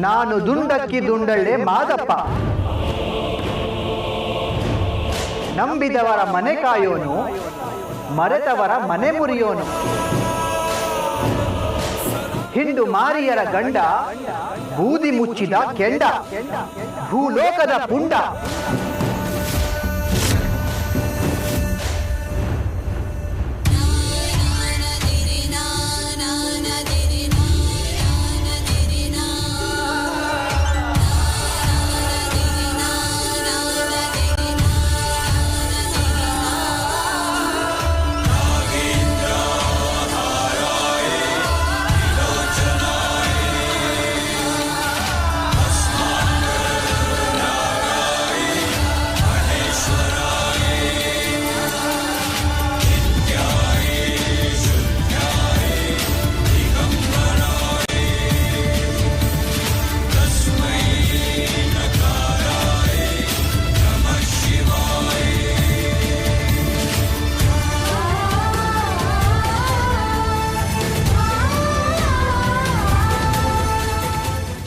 ನಾನು ದುಂಡಕ್ಕಿ ದುಂಡಳ್ಳೆ ಮಾದಪ್ಪ. ನಂಬಿದವರ ಮನೆ ಕಾಯೋನು, ಮರೆತವರ ಮನೆ ಮುರಿಯೋನು. ಹಿಂಡು ಮಾರಿಯರ ಗಂಡ, ಬೂದಿ ಮುಚ್ಚಿದ ಕೆಂಡ, ಭೂಲೋಕದ ಪುಂಡ.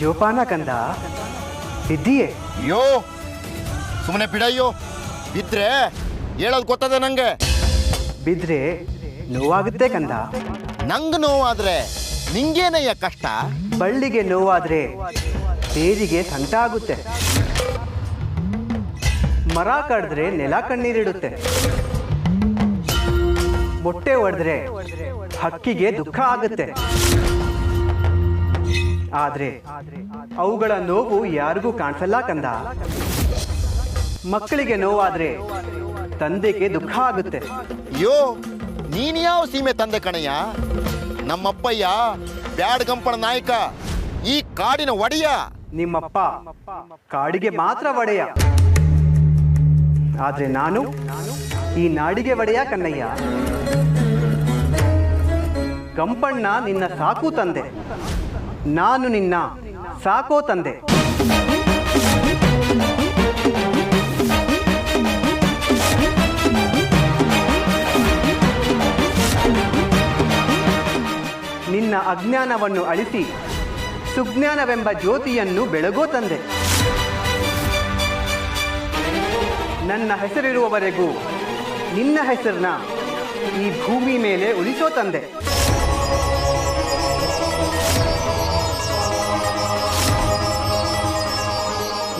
ಜೋಪಾನ ಕಂದ, ಬಿದ್ದೀಯೇ? ಅಯ್ಯೋ ಸುಮ್ಮನೆ ಬಿಡಯ್ಯೋ, ಬಿದ್ರೆ ಹೇಳೋದು ಗೊತ್ತದೆ ನಂಗೆ. ಬಿದ್ರೆ ನೋವಾಗುತ್ತೆ ಕಂದ. ನಂಗೆ ನೋವಾದ್ರೆ ನಿಂಗೇನಯ್ಯ ಕಷ್ಟ? ಬಳ್ಳಿಗೆ ನೋವಾದ್ರೆ ಬೇರಿಗೆ ಸಂಕಟ ಆಗುತ್ತೆ. ಮರ ಕಡಿದ್ರೆ ನೆಲ ಕಣ್ಣೀರಿಡುತ್ತೆ. ಮೊಟ್ಟೆ ಒಡೆದ್ರೆ ಹಕ್ಕಿಗೆ ದುಃಖ ಆಗುತ್ತೆ. ಆದ್ರೆ ಅವುಗಳ ನೋವು ಯಾರಿಗೂ ಕಾಣಿಸಲ್ಲ ಕಂದ. ಮಕ್ಕಳಿಗೆ ನೋವಾದ್ರೆ ತಂದೆಗೆ ದುಃಖ ಆಗುತ್ತೆ. ಅಯ್ಯೋ ನೀನ್ ಯಾವ ಸೀಮೆ ತಂದೆ ಕಣಯ್ಯ? ನಮ್ಮಪ್ಪಯ್ಯ ಬ್ಯಾಡ್ ಗಂಪಣ ನಾಯಕ, ಈ ಕಾಡಿನ ಒಡೆಯ. ನಿಮ್ಮಪ್ಪ ಕಾಡಿಗೆ ಮಾತ್ರ ಒಡೆಯ, ಆದ್ರೆ ನಾನು ಈ ನಾಡಿಗೆ ಒಡೆಯ ಕನ್ನಯ್ಯ. ಗಂಪಣ್ಣ ನಿನ್ನ ಸಾಕು ತಂದೆ, ನಾನು ನಿನ್ನ ಸಾಕೋ ತಂದೆ. ನಿನ್ನ ಅಜ್ಞಾನವನ್ನು ಅಳಿಸಿ ಸುಜ್ಞಾನವೆಂಬ ಜ್ಯೋತಿಯನ್ನು ಬೆಳಗೋ ತಂದೆ. ನನ್ನ ಹೆಸರಿರುವವರೆಗೂ ನಿನ್ನ ಹೆಸರನ್ನ ಈ ಭೂಮಿ ಮೇಲೆ ಉಳಿಸೋ ತಂದೆ.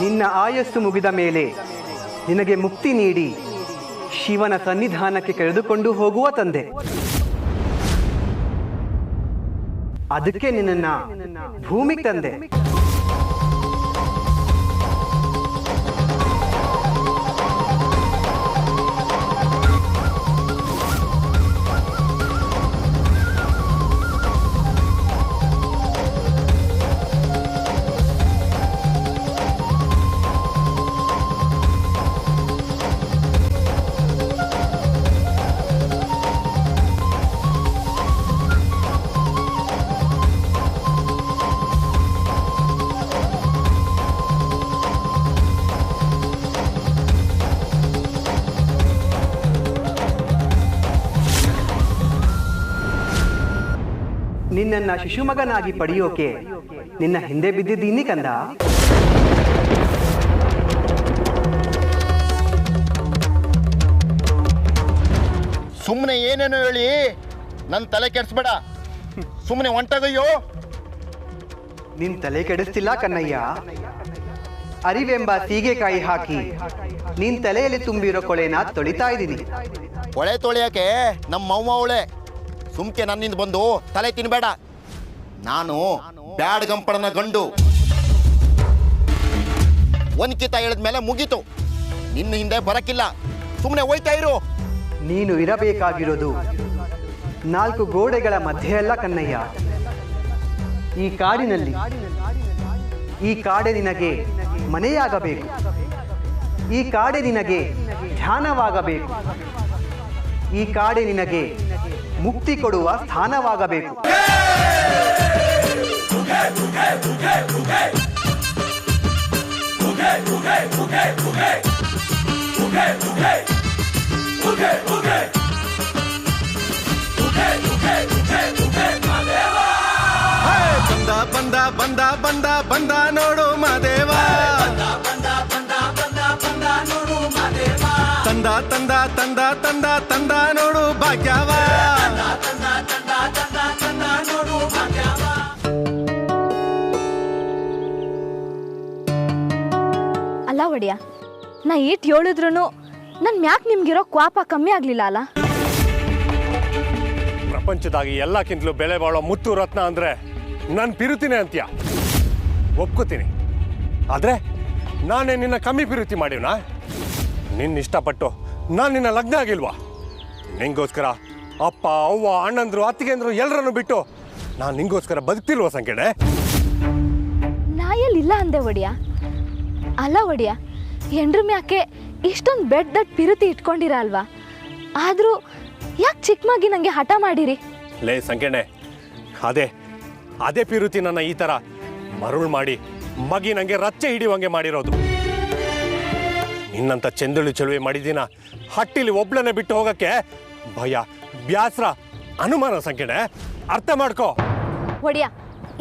ನಿನ್ನ ಆಯಸ್ಸು ಮುಗಿದ ಮೇಲೆ ನಿನಗೆ ಮುಕ್ತಿ ನೀಡಿ ಶಿವನ ಸನ್ನಿಧಾನಕ್ಕೆ ಕರೆದುಕೊಂಡು ಹೋಗುವ ತಂದೆ. ಅದಕ್ಕೆ ನಿನ್ನನ್ನ ಭೂಮಿಗೆ ತಂದೆ. ನಿನ್ನನ್ನ ಶಿಶುಮಗನಾಗಿ ಪಡೆಯೋಕೆ ನಿನ್ನ ಹಿಂದೆ ಬಿದ್ದಿದ್ದೀನಿ ಕಂದ. ಸುಮ್ಮನೆ ಏನೇನೋ ಹೇಳಿ ನನ್ನ ತಲೆ ಕೆಡಿಸ್ಬೇಡ. ಸುಮ್ಮನೆ ಹೊಂಟಾಗಯ್ಯೋ. ನಿನ್ ತಲೆ ಕೆಡಿಸ್ತಿಲ್ಲ ಕನ್ನಯ್ಯ. ಅರಿವೆಂಬ ಸೀಗೆಕಾಯಿ ಹಾಕಿ ನಿನ್ ತಲೆಯಲ್ಲಿ ತುಂಬಿರೋ ಕೊಳೆನ ತೊಳಿತಾ ಇದ್ದೀನಿ. ಕೊಳೆ ತೊಳೆಯಕ್ಕೆ ನಮ್ಮ ಅವ್ವ ಅವಳೆ. ಸುಮ್ಕೆ ನನ್ನಿಂದ ಬಂದು ತಲೆ ತಿನ್ಬೇಡ. ನಾನು ಬ್ಯಾಡ್ ಗಂಪಡನ ಗಂಡು. ಒಂದ್ಕಿತ ಹೇಳಿದ್ಮೇಲೆ ಮುಗೀತು. ನಿನ್ನ ಹಿಂದೆ ಬರಕ್ಕಿಲ್ಲ. ಸುಮ್ಮನೆ ಹೋಯ್ತಾ ಇರು. ನೀನು ಇರಬೇಕಾಗಿರೋದು 4 ಗೋಡೆಗಳ ಮಧ್ಯೆ ಅಲ್ಲ ಕನ್ನಯ್ಯ, ಈ ಕಾಡಿನಲ್ಲಿ. ಈ ಕಾಡೆ ನಿನಗೆ ಮನೆಯಾಗಬೇಕು. ಈ ಕಾಡೆ ನಿನಗೆ ಧ್ಯಾನವಾಗಬೇಕು. ಈ ಕಾಡೆ ನಿನಗೆ ಮುಕ್ತಿ ಕೊಡುವ ಸ್ಥಾನವಾಗಬೇಕು. ಬಂದ ಬಂದ ಬಂದ ಬಂದ ಬಂದ ನೋಡು ಮಾದೇವ ತಂದ ತಂದ ತಂದ ತಂದ ತಂದ ನೋಡು ಭಾಗ್ಯವ ಅಲ್ಲ ಒಡಿಯ ನಾ ಈಟ್ ಹೇಳಿದ್ರು ನನ್ ಮ್ಯಾಕ್ ನಿಮ್ಗಿರೋ ಕ್ವಾಪ ಕಮ್ಮಿ ಆಗ್ಲಿಲ್ಲ ಅಲ್ಲ. ಪ್ರಪಂಚದಾಗಿ ಎಲ್ಲಕ್ಕಿಂತಲೂ ಬೆಲೆ ಬಾಳೋ ಮುತ್ತು ರತ್ನ ಅಂದ್ರೆ ನಾನು ಪಿರುತಿನೇ ಅಂತ್ಯ ಒಪ್ಕೋತೀನಿ. ಆದ್ರೆ ನಾನೇ ನಿನ್ನ ಕಮ್ಮಿ ಪಿರುತಿ ಮಾಡಿವ್ನಾ? ನಿನ್ನ ಇಷ್ಟಪಟ್ಟು ನಾನು ನಿನ್ನ ಲಗ್ನ ಆಗಿಲ್ವಾ? ನಿಂಗೋಸ್ಕರ ಅಪ್ಪ ಅವ್ವ ಅಣ್ಣಂದ್ರು ಅತ್ತಿಗೆಂದ್ರು ಎಲ್ಲರನ್ನು ಬಿಟ್ಟು ನಾನು ನಿಂಗೋಸ್ಕರ ಬದುಕ್ತಿಲ್ವ ಸಂಖ್ಯೆ? ನಾ ಎಲ್ಲಿಲ್ಲ ಅಂದೆ ಒಡಿಯ. ಅಲ್ಲ ಒಡಿಯ, ಹೆಂಡ್ರ ಮ್ಯಾಕೆ ಇಷ್ಟೊಂದು ಬೆಡ್ ದಟ್ ಪಿರುತಿ ಇಟ್ಕೊಂಡಿರ ಅಲ್ವಾ? ಆದ್ರೂ ಯಾಕೆ ಚಿಕ್ಕ ಮಗಿ ನಂಗೆ ಹಠ ಮಾಡಿರಿ? ಲೇ ಸಂಖ್ಯೆ, ಅದೇ ಅದೇ ಪಿರುತಿ ನನ್ನ ಈ ಥರ ಮರುಳು ಮಾಡಿ ಮಗಿ ನನಗೆ ರಚ್ಚೆ ಹಿಡಿಯುವಂಗೆ ಮಾಡಿರೋದು. ನಿನ್ನಂತ ಚೆಂದುಳ್ಳಿ ಚೆಲುವೆ ಮಾಡಿದ್ದೀನ ಹಟ್ಟಿಲಿ ಒಬ್ಳನ್ನೇ ಬಿಟ್ಟು ಹೋಗಕ್ಕೆ ಭಯ, ಬ್ಯಾಸ್ರ, ಅನುಮಾನ ಸಂಖ್ಯೆ. ಅರ್ಥ ಮಾಡ್ಕೋ ಒಡಿಯ.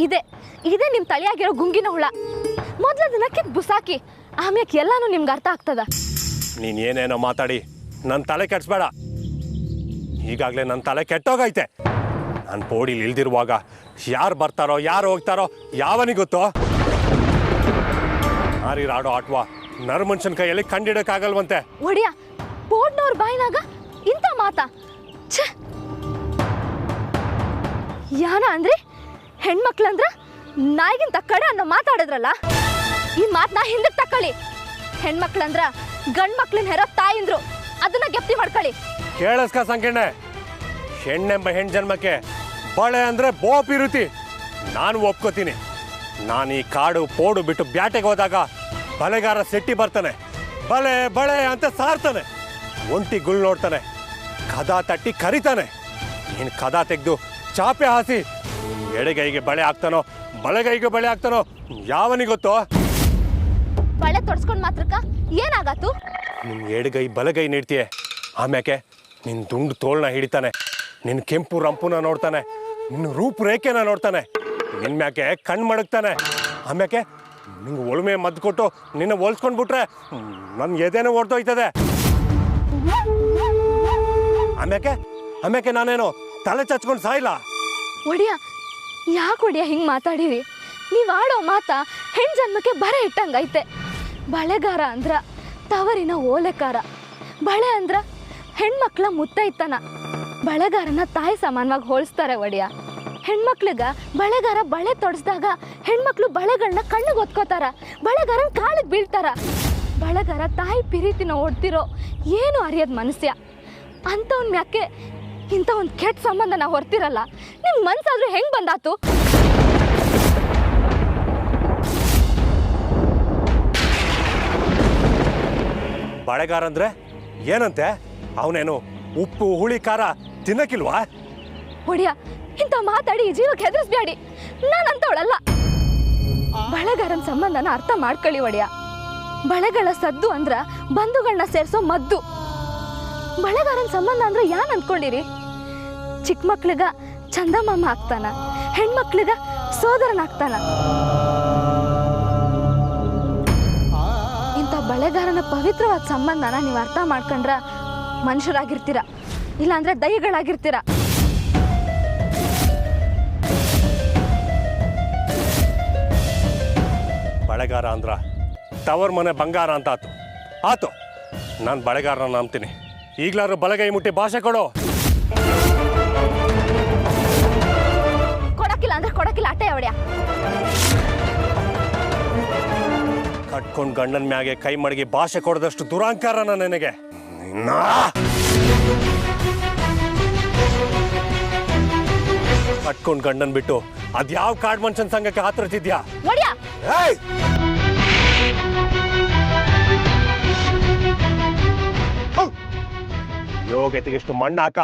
ಇದೇ ಇದೇ ನಿಮ್ಮ ತಲೆಯಾಗಿರೋ ಗುಂಗಿನ ಹುಳ. ಮೊದಲ ದಿನಕ್ಕೆ ಬುಸಾಕಿ, ಆಮ್ಯಾಕೆ ಎಲ್ಲಾನು ನಿಮ್ಗೆ ಅರ್ಥ ಆಗ್ತದ. ನೀನು ಏನೇನೋ ಮಾತಾಡಿ ನನ್ನ ತಲೆ ಕೆಡ್ಸ್ಬೇಡ. ಈಗಾಗಲೇ ನನ್ನ ತಲೆ ಕೆಟ್ಟೋಗೈತೆ. ನಾನು ಪೋಡಿಲಿ ಇಲ್ದಿರುವಾಗ ಯಾರು ಬರ್ತಾರೋ ಯಾರು ಹೋಗ್ತಾರೋ ಯಾವನಿಗೊತ್ತೋ? ಆಡೋ ಆಟ್ವಾ ನರಮನುಷ್ಯನ ಕೈಯಲ್ಲಿ ಕಂಡಿಡಕ್ಕಾಗಲ್ವಂತೆ. ಒಡಿಯ, ಬೋರ್ಡ್ನವ್ರ ಬಾಯಿನಾಗ ಇಂಥ ಮಾತಾ? ಛ, ಯಾನ ಅಂದ್ರಿ? ಹೆಣ್ಮಕ್ಳಂದ್ರ ನಾಯಿಗಿಂತ ಕಡೆ ಅನ್ನೋ ಮಾತಾಡಿದ್ರಲ್ಲ, ಈ ಮಾತನ್ನ ಹಿಂದಕ್ಕೆ ತಕ್ಕೊಳ್ಳಿ. ಹೆಣ್ಮಕ್ಳಂದ್ರ ಗಂಡ್ ಮಕ್ಳನ್ನ ಹೆರ ತಾಯಿಂದ್ರು, ಅದನ್ನ ಗೆಪ್ತಿ ಮಾಡ್ಕೊಳ್ಳಿ. ಕೇಳಿಸ್ಕ ಸಂಕೀರ್ಣೆ, ಹೆಣ್ಣೆಂಬ ಹೆಣ್ಣು ಜನ್ಮಕ್ಕೆ ಬಳೆ ಅಂದ್ರೆ ಬೋಪಿರುತಿ. ನಾನು ಒಪ್ಕೋತೀನಿ. ನಾನು ಈ ಕಾಡು ಪೋಡು ಬಿಟ್ಟು ಬ್ಯಾಟೆಗೆ ಹೋದಾಗ ಬಳೆಗಾರ ಸೆಟ್ಟಿ ಬರ್ತಾನೆ, ಬಳೆ ಬಳೆ ಅಂತ ಸಾರ್ತಾನೆ, ಒಂಟಿ ಗುಳ್ ನೋಡ್ತಾನೆ, ಕದಾ ತಟ್ಟಿ ಕರಿತಾನೆ. ನೀನು ಕದಾ ತೆಗೆದು ಚಾಪೆ ಹಾಸಿ ಎಡಗೈಗೆ ಬಳೆ ಹಾಕ್ತಾನೋ ಬಳೆಗೈಗೆ ಬಳೆ ಹಾಕ್ತಾನೋ ಯಾವನಿಗೊತ್ತೋ? ಬಳೆ ತೊಡ್ಸ್ಕೊಂಡ್ ಮಾತ್ರಕ್ಕ ಏನಾಗತ್ತು? ನಿನ್ನ ಎಡಗೈ ಬಲಗೈ ನೀಡ್ತೀಯ, ಆಮ್ಯಾಕೆ ನಿನ್ನ ದುಂಡು ತೋಳ್ನ ಹಿಡಿತಾನೆ, ನಿನ್ನ ಕೆಂಪು ರಂಪುನ ನೋಡ್ತಾನೆ, ನಿನ್ನ ರೂಪರೇಖೆನ ನೋಡ್ತಾನೆ, ನಿನ್ನ ಮ್ಯಾಕೆ ಕಣ್ಣು ಮಡಗ್ತಾನೆ, ಆಮ್ಯಾಕೆ ನಿಂಗೆ ಒಳ್ಮೆ ಮದ್ದು ಕೊಟ್ಟು ನಿನ್ನ ಹೋಲ್ಸ್ಕೊಂಡ್ಬಿಟ್ರೆ ನನ್ನ ಎದೆನೂ ಹೊರ್ದೋಯ್ತದೆ. ಆಮ್ಯಾಕೆ ಆಮ್ಯಾಕೆ ನಾನೇನು ತಲೆ ಚಚ್ಕೊಂಡು ಸಾಯಿಲ್ಲ. ಒಡಿಯ, ಯಾಕೆ ಒಡಿಯ ಹಿಂಗೆ ಮಾತಾಡಿರಿ? ನೀವು ಆಡೋ ಮಾತಾ ಹೆಣ್ಣು ಜನ್ಮಕ್ಕೆ ಬರೆ ಇಟ್ಟಂಗೈತೆ. ಬಳೆಗಾರ ಅಂದ್ರ ತವರಿನ ಓಲೆಕಾರ, ಬಳೆ ಅಂದ್ರ ಹೆಣ್ಮಕ್ಳ ಮುತ್ತೈತನ. ಬಳೆಗಾರನ ತಾಯಿ ಸಮಾನವಾಗಿ ಹೋಲಿಸ್ತಾರೆ ಒಡಿಯ. ಹೆಣ್ಮಕ್ಳಿಗ ಬಳೆಗಾರ ಬಳೆ ತೊಡಸ್ದಾಗ ಹೆಣ್ಮಕ್ಳು ಬಳೆಗಳನ್ನ ಕಣ್ಣಿಗೆ ಒತ್ಕೋತಾರ, ಬಳೆಗಾರನ ಕಾಲಿಗೆ ಬೀಳ್ತಾರ. ಬಳೆಗಾರ ತಾಯಿ ಪಿರೀತಿನ ಓಡ್ತಿರೋ ಏನು ಅರಿಯದ ಮನುಷ್ಯ. ಅಂಥವ್ನ ಮ್ಯಾಕೆ ಇಂಥ ಒಂದು ಕೆಟ್ಟ ಸಂಬಂಧನ ಹೊರ್ತಿರಲ್ಲ, ನಿಮ್ ಮನ್ಸಾದ್ರೂ ಹೆಂಗ್ ಬಂದಾತು? ಬಳೆಗಾರ ಅಂದ್ರೆ ಏನಂತೆ? ಅವನೇನು ಉಪ್ಪು ಹುಳಿ ಖಾರ ತಿನ್ನಕ್ಕಿಲ್ವಾ? ಒಡಿಯ, ಇಂಥ ಮಾತಾಡಿ ಜೀವಕ್ಕೆ ಹೆದರ್ಸ್ಬ್ಯಾಡಿ. ನಾನಂತವಳಲ್ಲ. ಬಳೆಗಾರನ ಸಂಬಂಧನ ಅರ್ಥ ಮಾಡ್ಕೊಳ್ಳಿ ಒಡಿಯ. ಬಳೆಗಳ ಸದ್ದು ಅಂದ್ರ ಬಂಧುಗಳನ್ನ ಸೇರ್ಸೋ ಮದ್ದು. ಬಳೆಗಾರನ ಸಂಬಂಧ ಅಂದ್ರೆ ಯಾನ್ ಅಂದ್ಕೊಂಡಿರಿ? ಚಿಕ್ಕ ಮಕ್ಳಿಗ ಚಂದಮಾಮ ಆಗ್ತಾನ, ಹೆಣ್ಮಕ್ಳಿಗ ಸೋದರನಾಗ್ತಾನ. ಇಂಥ ಬಳೆಗಾರನ ಪವಿತ್ರವಾದ ಸಂಬಂಧನ ನೀವು ಅರ್ಥ ಮಾಡ್ಕೊಂಡ್ರ ಮನುಷ್ಯರಾಗಿರ್ತೀರ, ಇಲ್ಲಾಂದ್ರೆ ದೈವಗಳಾಗಿರ್ತೀರ. ಬಳೆಗಾರ ಅಂದ್ರ ತವರ್ ಮನೆ ಬಂಗಾರ ಅಂತ ಆತು. ಆತು, ನಾನು ಬಳೆಗಾರನ ನಂಬ್ತೀನಿ. ಈಗ್ಲಾರು ಬಲಗೈ ಮುಟ್ಟಿ ಭಾಷೆ ಕೊಡು. ಕೊಡಕ್ಕಿಲ್ಲ ಅಂದ್ರೆ ಕೊಡಕ್ಕಿಲ್ಲ, ಅಟ್ಟೆ ಒಡೆಯ. ಕಟ್ಕೊಂಡ್ ಗಂಡನ ಮ್ಯಾಗೆ ಕೈ ಮಡಗಿ ಭಾಷೆ ಕೊಡದಷ್ಟು ದುರಾಂಕಾರನ ನನಗೆ. ಕಟ್ಕೊಂಡ್ ಗಂಡನ್ ಬಿಟ್ಟು ಅದ್ಯಾವ ಕಾಡ್ ಮನುಷ್ಯನ್ ಸಂಘಕ್ಕೆ ಹಾತ್ರತಿದ್ಯಾ? ಒಡೆಯ, ಯೋಗ್ಯತೆಗೆಷ್ಟು ಮಣ್ಣಾಕ.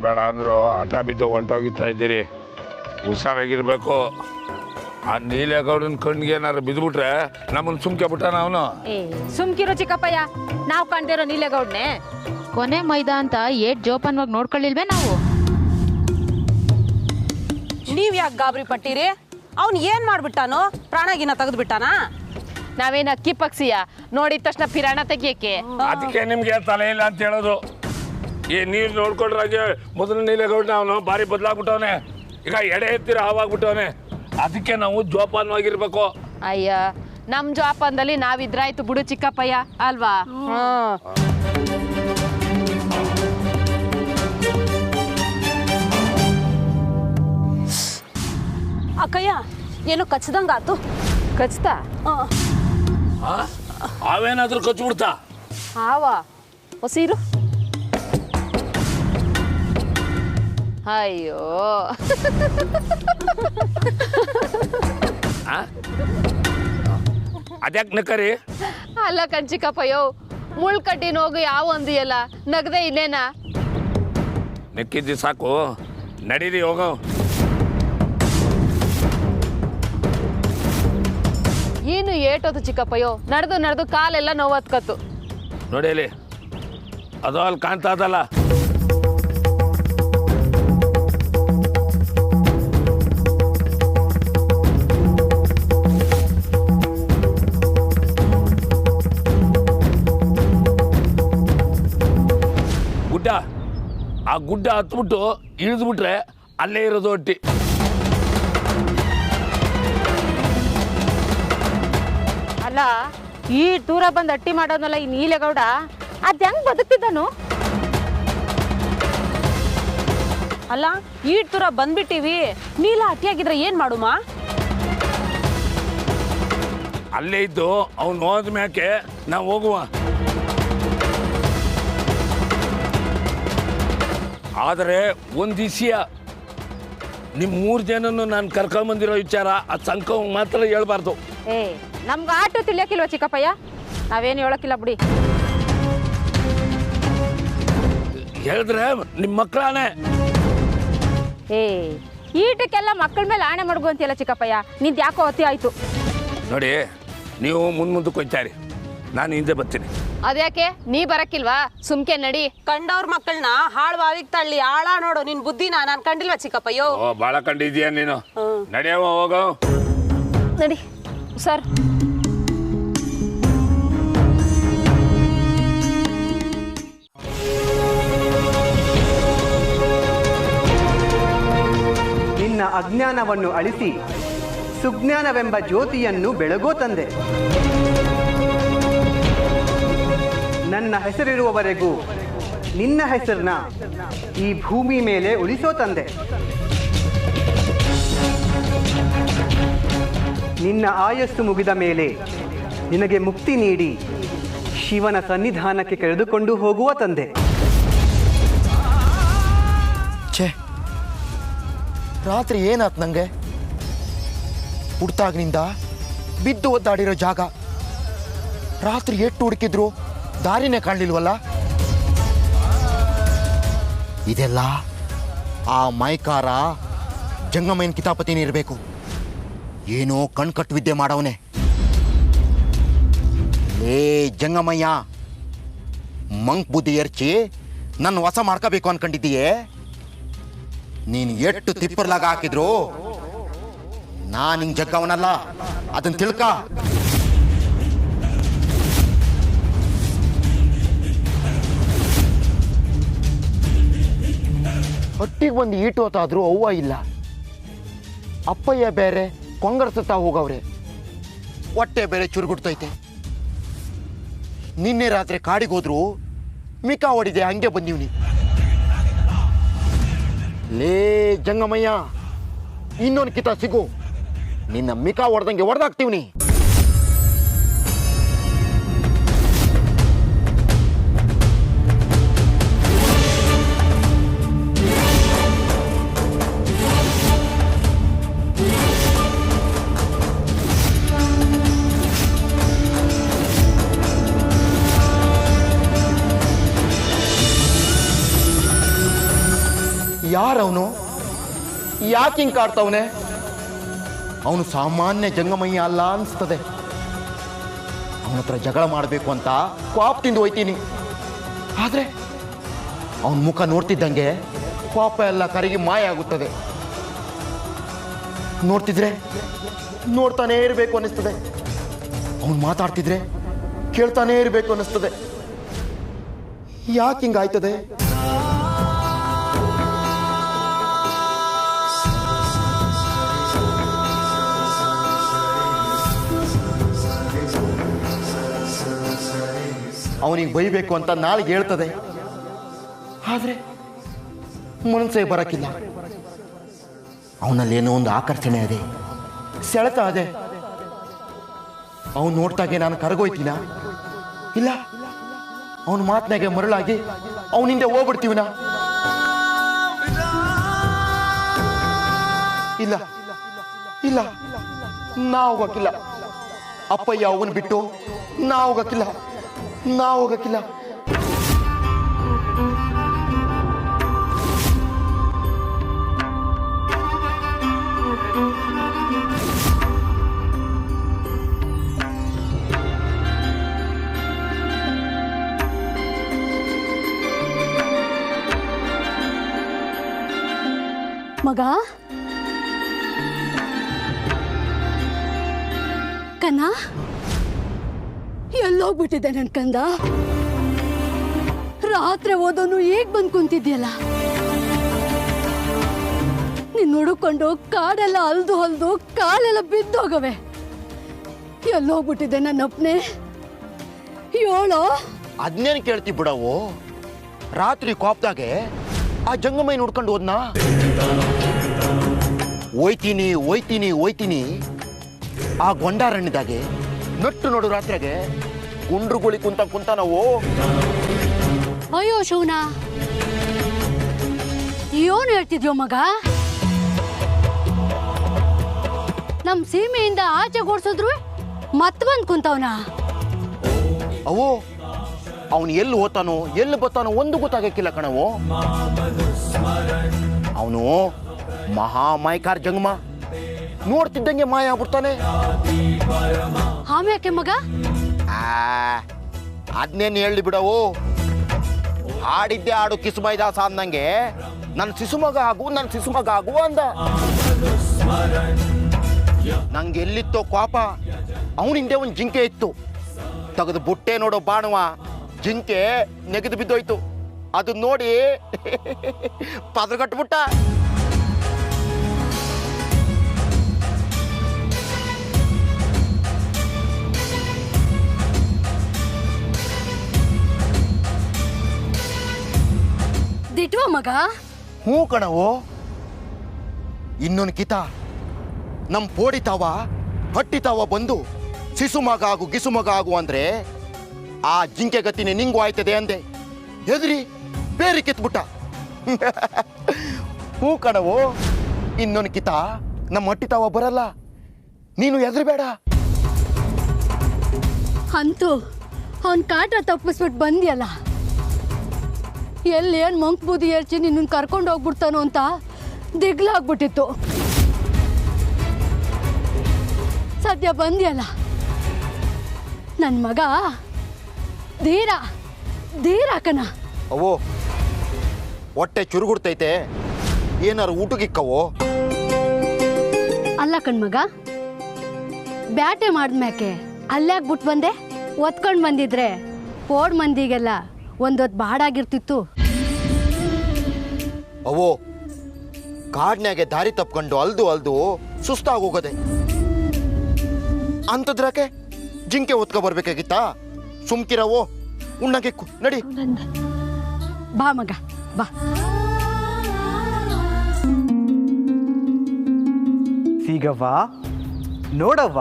ಬೇಡ ಅಂದ್ರು ಅಡ್ಡ ಬಿದ್ದು ಹೊಂಟೋಗಿತ್ತಾ ಇದ್ದೀರಿ, ಹುಷಾರಾಗಿರ್ಬೇಕು. ಆ ನೀಲೇಗೌಡನ ಕಣ್ಣಿಗೆ ಏನಾರು ಬಿದ್ದುಬಿಟ್ರೆ ನಮ್ಮನ್ನು ಸುಮ್ಕೆ ಬಿಟ್ಟಾನ ಅವನು. ಸುಮ್ಕಿರೋ ಚಿಕ್ಕಪ್ಪಯ್ಯ, ನಾವು ಕಾಣ್ತಿರೋ ನೀಲೇಗೌಡ್ನೆ ಕೊನೆ ಮೈದಾ ಅಂತ ಏಟ್ ಜೋಪಾನವಾಗಿ ನೋಡ್ಕೊಳ್ಳಿಲ್ವೇ ನಾವು? ನೀವ್ ಯಾಕೆ ಗಾಬರಿ ಪಟ್ಟಿರಿ? ಅವ್ನು ಏನ್ ಮಾಡ್ಬಿಟ್ಟಾನೋ? ಪ್ರಾಣಗಿನ ತೆಗೆದ್ಬಿಟ್ಟಾನ? ನಾವೇನು ಅಕ್ಕಿ ಪಕ್ಷಿಯ ನೋಡಿದ ತಕ್ಷಣ ಪಿರಾಣ ತೆಗಿಯಕ್ಕೆ? ಅದಕ್ಕೆ ನಿಮ್ಗೆ ತಲೆ ಇಲ್ಲ ಅಂತ ಹೇಳೋದು. ಈ ನೀರು ನೋಡ್ಕೊಂಡ್ರಾಗೆ ಮೊದಲು ನೀಲೇಗೌಡನ ಅವನು ಭಾರಿ ಬದಲಾಗ್ಬಿಟ್ಟವನೆ, ಈಗ ಎಡೆ ಎತ್ತಿರ ಹಾವಾಗ್ಬಿಟ್ಟವನೆ. ಅದಕ್ಕೆ ನಾವು ಜೋಪಾನವಾಗಿರ್ಬೇಕು. ಅಯ್ಯ, ನಮ್ ಜೋಪಾನದಲ್ಲಿ ನಾವಿದ್ರಾಯ್ತು ಬಿಡು ಚಿಕ್ಕಪ್ಪಯ್ಯ, ಅಲ್ವಾ? ಅಕ್ಕಯ್ಯ, ಏನೋ ಕಚ್ಚದಂಗಾತು. ಕಚ್ತಾ? ಅವೇನಾದ್ರೂ ಕಚ್ಬಿಡ್ತಾ? ಹಾವ ಹೊಸೀರು. ಅಯ್ಯೋ, ಅದ್ಯಾಕೆ ನಕ್ಕರಿ? ಅಲ್ಲ ಕಣ್ಚಿಕಪ್ಪಯ್ಯೋ, ಮುಳ್ ಕಡ್ಡಿನ ಹೋಗಿ ಯಾವ ಒಂದು ಎಲ್ಲ ನಗದೆ ಇಲ್ಲೇನಾ? ನೆಕ್ಕಿದ್ದಿ ಸಾಕು, ನಡೀರಿ ಹೋಗೋ. ಏನು ಏಟೋದು ಚಿಕ್ಕಪ್ಪಯ್ಯೋ, ನಡೆದು ನಡೆದು ಕಾಲೆಲ್ಲ ನೋವತ್ಕತ್ತು. ನೋಡಿ ಅಲ್ಲಿ, ಅದು ಅಲ್ಲಿ ಕಾಣ್ತಾ ಅದಲ್ಲ, ಗುಡ್ಡ. ಆ ಗುಡ್ಡ ಹತ್ಬಿಟ್ಟು ಇಳಿದ್ಬಿಟ್ರೆ ಅಲ್ಲೇ ಇರೋದು ಒಟ್ಟಿ. ಅಲ್ಲ, ಈ ದೂರ ಬಂದು ಅಟ್ಟಿ ಮಾಡೋದಲ್ಲ ಈ ನೀಲೇಗೌಡ, ಅದ್ ಹೆಂಗ್ ಬದುಕ್ತಿದ್ದಾನು? ಅಲ್ಲ, ಈಟ್ ದೂರ ಬಂದ್ಬಿಟ್ಟಿವಿ, ನೀಲ ಅಟ್ಟಿಯಾಗಿದ್ರೆ ಏನ್ ಮಾಡುಮ? ಅಲ್ಲೇ ಇದ್ದು ಅವ್ನು ಹೋದ ಮ್ಯಾಕೆ ನಾವು ಹೋಗುವ. ಆದರೆ ಒಂದು ವಿಷಯ, ನಿಮ್ಮ 3 ಜನನು ನಾನು ಕರ್ಕೊಂಬಂದಿರೋ ವಿಚಾರ ಆ ಸಂಕ ಮಾತ್ರ ಹೇಳ್ಬಾರ್ದು. ನಮ್ಗೆ ಆಟೋ ತಿಳಿಯಕ್ಕಿಲ್ವ ಚಿಕ್ಕಪ್ಪಯ್ಯ? ನಾವೇನು ಹೇಳಕ್ಕಿಲ್ಲ ಬಿಡಿ. ಹೇಳಿದ್ರೆ ನಿಮ್ಮ ಮಕ್ಕಳಾನೆ. ಈಟಕ್ಕೆಲ್ಲ ಮಕ್ಕಳ ಮೇಲೆ ಆಣೆ ಮಾಡ್ಗು ಅಂತೀಯಲ್ಲ ಚಿಕ್ಕಪ್ಪಯ್ಯ, ನಿಂದು ಯಾಕೋ ಅತಿ ಆಯ್ತು. ನೋಡಿ, ನೀವು ಮುಂದಕ್ಕೆ ಹೋಗ್ತಾರಿ, ನಾನು ಹಿಂದೆ ಬರ್ತೀನಿ. ಅದ್ಯಾಕೆ ನೀ ಬರಕ್ಕಿಲ್ವಾ? ಸುಮ್ಕೆ ನಡಿ. ಕಂಡವ್ರ ಮಕ್ಕಳನ್ನ ಹಾಳು ಬಾವಿಗೆ ತಳ್ಳಿ ಆಳ ನೋಡು. ನಿನ್ ಬುದ್ಧಿನ ನಾನು ಕಂಡಿಲ್ವಾ ಚಿಕ್ಕಪ್ಪಯ್ಯೋ? ಓ, ಭಾಳ ಕಂಡಿದ್ದೀಯ ನೀನು. ನಡೆಯವ, ಹೋಗೋ. ನಡಿ ಸರ್. ನಿನ್ನ ಅಜ್ಞಾನವನ್ನು ಅಳಿಸಿ ಸುಜ್ಞಾನವೆಂಬ ಜ್ಯೋತಿಯನ್ನು ಬೆಳಗೋ ತಂದೆ. ನನ್ನ ಹೆಸರಿರುವವರೆಗೂ ನಿನ್ನ ಹೆಸರನ್ನ ಈ ಭೂಮಿ ಮೇಲೆ ಉಳಿಸೋ ತಂದೆ. ನಿನ್ನ ಆಯಸ್ಸು ಮುಗಿದ ಮೇಲೆ ನಿನಗೆ ಮುಕ್ತಿ ನೀಡಿ ಶಿವನ ಸನ್ನಿಧಾನಕ್ಕೆ ಕರೆದುಕೊಂಡು ಹೋಗುವ ತಂದೆ. ಛೇ, ರಾತ್ರಿ ಏನಾತ್ ನಂಗೆ? ಹುಡ್ತಾಗ್ನಿಂದ ಬಿದ್ದು ಒದ್ದಾಡಿರೋ ಜಾಗ, ರಾತ್ರಿ ಎಷ್ಟು ಹುಡುಕಿದ್ರು ದಾರಿನೇ ಕಾಣಲಿಲ್ವಲ್ಲ. ಇದೆಲ್ಲ ಆ ಮೈಕಾರ ಜಂಗಮಯ್ಯನ ಕಿತಾಪತಿನೇ ಇರಬೇಕು. ಏನೋ ಕಣ್ಕಟ್ಟು ವಿದ್ಯೆ ಮಾಡವನೆ. ಏ ಜಂಗಮಯ್ಯ, ಮಂಕ್ ಬುದ್ಧಿ ಎರ್ಚಿ ನನ್ನ ವಶ ಮಾಡ್ಕೋಬೇಕು ಅನ್ಕೊಂಡಿದ್ದೀಯೇ? ನೀನು ಎಷ್ಟು ತಿಪ್ಪರ್ಲಾಗ ಹಾಕಿದ್ರು ನಾನು ಹಿಂಗೆ ಜಗ್ಗವನಲ್ಲ, ಅದನ್ನ ತಿಳ್ಕ. ಹೊಟ್ಟಿಗೆ ಬಂದು ಈಟು ಹೊತ್ತಾದ್ರೂ ಅವ್ವ ಇಲ್ಲ, ಅಪ್ಪಯ್ಯ ಬೇರೆ ಕೊಂಗರ್ಸುತ್ತಾ ಹೋಗವ್ರೆ. ಹೊಟ್ಟೆ ಬೇರೆ ಚುರುಗುಡ್ತೈತೆ. ನಿನ್ನೆ ರಾತ್ರಿ ಕಾಡಿಗೆ ಹೋದ್ರು ಮಿಕಾ ಹೊಡಿದೆ, ಹಂಗೆ ಬಂದೀವ್ನಿ. ಲೇ ಜಂಗಮಯ್ಯ, ಇನ್ನೊಂದು ಕಿತ ಸಿಗು, ನಿನ್ನ ಮಿಕಾ ಹೊಡೆದಂಗೆ ಹೊಡೆದಾಕ್ತೀವ್ನಿ. ಯಾರವನು? ಯಾಕೆ ಹಿಂಗೆ ಕಾಡ್ತವನೆ? ಅವನು ಸಾಮಾನ್ಯ ಜಂಗಮಯ್ಯ ಅಲ್ಲ ಅನಿಸ್ತದೆ. ಅವನ ಹತ್ರ ಜಗಳ ಮಾಡಬೇಕು ಅಂತ ಪಾಪದಿಂದ ಹೋಯ್ತೀನಿ. ಆದರೆ ಅವನ ಮುಖ ನೋಡ್ತಿದ್ದಂಗೆ ಪಾಪ ಎಲ್ಲ ಕರಗಿ ಮಾಯ ಆಗುತ್ತದೆ. ನೋಡ್ತಿದ್ರೆ ನೋಡ್ತಾನೇ ಇರಬೇಕು ಅನ್ನಿಸ್ತದೆ. ಅವನು ಮಾತಾಡ್ತಿದ್ರೆ ಕೇಳ್ತಾನೇ ಇರಬೇಕು ಅನ್ನಿಸ್ತದೆ. ಯಾಕೆ ಹಿಂಗಾಯ್ತದೆ? ಅವನಿಗೆ ಬೈಬೇಕು ಅಂತ ನಾಳೆಗೆ ಹೇಳ್ತದೆ. ಆದರೆ ಮನಸ್ಸೇ ಬರಕ್ಕಿಲ್ಲ. ಅವನಲ್ಲಿ ಏನೋ ಒಂದು ಆಕರ್ಷಣೆ ಅದೇ, ಸೆಳೆತ ಅದೇ. ಅವನು ನೋಡ್ತಾಗೆ ನಾನು ಕರಗೋಯ್ತೀನ? ಇಲ್ಲ, ಅವನ ಮಾತನಾಗೆ ಮರಳಾಗಿ ಅವನಿಂದ ಹೋಗ್ಬಿಡ್ತೀವಿನ? ಇಲ್ಲ ಇಲ್ಲ, ನಾ ಹೋಗಕ್ಕಿಲ್ಲ. ಅಪ್ಪಯ್ಯ ಅವನು ಬಿಟ್ಟು ನಾ ಹೋಗಕ್ಕಿಲ್ಲ. ಮಗ ಕನ್ನ ಎಲ್ಲೋಗ್ಬಿಟ್ಟಿದೆ ನನ್ ಕಂದ. ರಾತ್ರಿ ಓದೋನು ಈಗ ಬಂದ್ ಕುಂತಿದ್ಯಲ್ಲ. ನೀನ್ ಹುಡುಕೊಂಡು ಕಾಡೆಲ್ಲ ಅಲ್ದು ಕಾಲೆಲ್ಲ ಬಿದ್ದೋಗವೆ. ಎಲ್ಲೋಗ್ಬಿಟ್ಟಿದೆ ನನ್ನ ಅಪ್ಪನೆ, ಹೇಳೋ. ಅದನ್ನೇನು ಕೇಳ್ತಿ ಬಿಡವು? ರಾತ್ರಿ ಕೋಪದಾಗೆ ಆ ಜಂಗಮೈ ನೋಡ್ಕೊಂಡು ಹೋದ್ನಾ? ಹೋಯ್ತೀನಿ ಆ ಗೊಂಡಾರಣ್ಯದಾಗೆ ನಟ್ಟು ನೋಡು ರಾತ್ರಿಗೆ ಗುಂಡ್ರುಗುಳಿ ಕುಂತ ನಾವು. ಅಯ್ಯೋ ಶಿವನ, ಏನು ಹೇಳ್ತಿದ್ಯೋ ಮಗ? ನಮ್ ಸೀಮೆಯಿಂದ ಆಚೆ ಓಡಿಸಿದ್ರು ಮತ್ ಬಂದ್ ಕುಂತವನ. ಅವೋ ಅವನು ಎಲ್ಲಿ ಹೋತಾನೋ ಎಲ್ಲಿ ಬರ್ತಾನೋ ಒಂದು ಗೊತ್ತಾಗಕ್ಕಿಲ್ಲ ಕಣವು. ಅವನು ಮಹಾಮಾಯಕಾರ ಜಂಗಮ, ನೋಡ್ತಿದ್ದಂಗೆ ಮಾಯ ಆಗ್ಬಿಡ್ತಾನೆ. ಆಮ್ಯಾಕೆ ಮಗ? ಅದನ್ನೇನು ಹೇಳಿ ಬಿಡವು. ಆಡಿದ್ದೆ ಆಡು ಕಿಸುಬೈದಾಸ ಅಂದಂಗೆ ನನ್ನ ಶಿಶುಮಗ ಆಗು ಅಂದ. ನಂಗೆ ಎಲ್ಲಿತ್ತೋ ಕೋಪ, ಅವನಿಂದೆ ಒಂದು ಜಿಂಕೆ ಇತ್ತು. ತೆಗೆದು ಬುಟ್ಟೆ ನೋಡೋ ಬಾಣವ ಜಿಂಕೆ ನೆಗೆದು ಬಿದ್ದೋಯ್ತು. ಅದು ನೋಡಿ ಪದರಗಟ್ಬಿಟ್ಟ. ದಿಟ್ವ ಮಗ? ಹ್ಞೂ ಕಣವು. ಇನ್ನೊಂದು ಕಿತ ನಮ್ಮ ಪೋಡಿತಾವ ಹಟ್ಟಿತಾವ ಬಂದು ಶಿಶುಮಗ ಆಗು ಗಿಸುಮಗ ಆಗು ಅಂದ್ರೆ ಆ ಜಿಂಕೆ ಗತಿನೇ ನಿಂಗು ಆಯ್ತದೆ ಅಂದೆ. ಎದ್ರಿ ಬೇರೆ ಕಿತ್ಬಿಟ್ಟ. ಹ್ಞೂ ಕಣವು. ಇನ್ನೊಂದು ಕಿತ ನಮ್ಮ ಹಟ್ಟಿತಾವ ಬರಲ್ಲ, ನೀನು ಎದ್ರಬೇಡ. ಅಂತೂ ಅವನ್ ಕಾಟ ತಪ್ಪಿಸ್ಬಿಟ್ಟು ಬಂದ್ಯಲ್ಲ. ಎಲ್ಲೇನು ಮಂಕ್ ಬೂದಿ ಏರ್ಚಿ ನಿನ್ನ ಕರ್ಕೊಂಡು ಹೋಗ್ಬಿಡ್ತಾನೋ ಅಂತ ದಿಗ್ಲಾಗ್ಬಿಟ್ಟಿತ್ತು. ಸದ್ಯ ಬಂದ್ಯಲ್ಲ. ನನ್ನ ಮಗ ಧೀರಾಕನ. ಅವೋ ಹೊಟ್ಟೆ ಚುರುಗುಡ್ತೈತೆ, ಏನಾರು ಊಟಕ್ಕಿಕ್ಕವೋ? ಅಲ್ಲ ಕಣ್ಮಗ, ಬ್ಯಾಟೆ ಮಾಡಿದ್ಮ್ಯಾಕೆ ಅಲ್ಲಾಕ್ ಬಿಟ್ಟು ಬಂದೆ. ಒತ್ಕೊಂಡು ಬಂದಿದ್ರೆ ಓಡ್ ಮಂದಿಗೆಲ್ಲ ಒಂದೊತ್ತು ಬಾಡಾಗಿರ್ತಿತ್ತು. ಅವೋ ಕಾಡ್ನ್ಯಾಗೆ ದಾರಿ ತಪ್ಕೊಂಡು ಅಲ್ದು ಸುಸ್ತಾಗೋಗದೆ. ಅಂಥದ್ರಕ್ಕೆ ಜಿಂಕೆ ಒತ್ಕೊ ಬರ್ಬೇಕಾಗಿತ್ತಾ? ಸುಮ್ಕಿರವೋ, ಉಣ್ಣಗೆ ನಡಿ. ಬಾ ಮಗ ಬಾ. ಸೀಗವ್ವ, ನೋಡವ್ವ,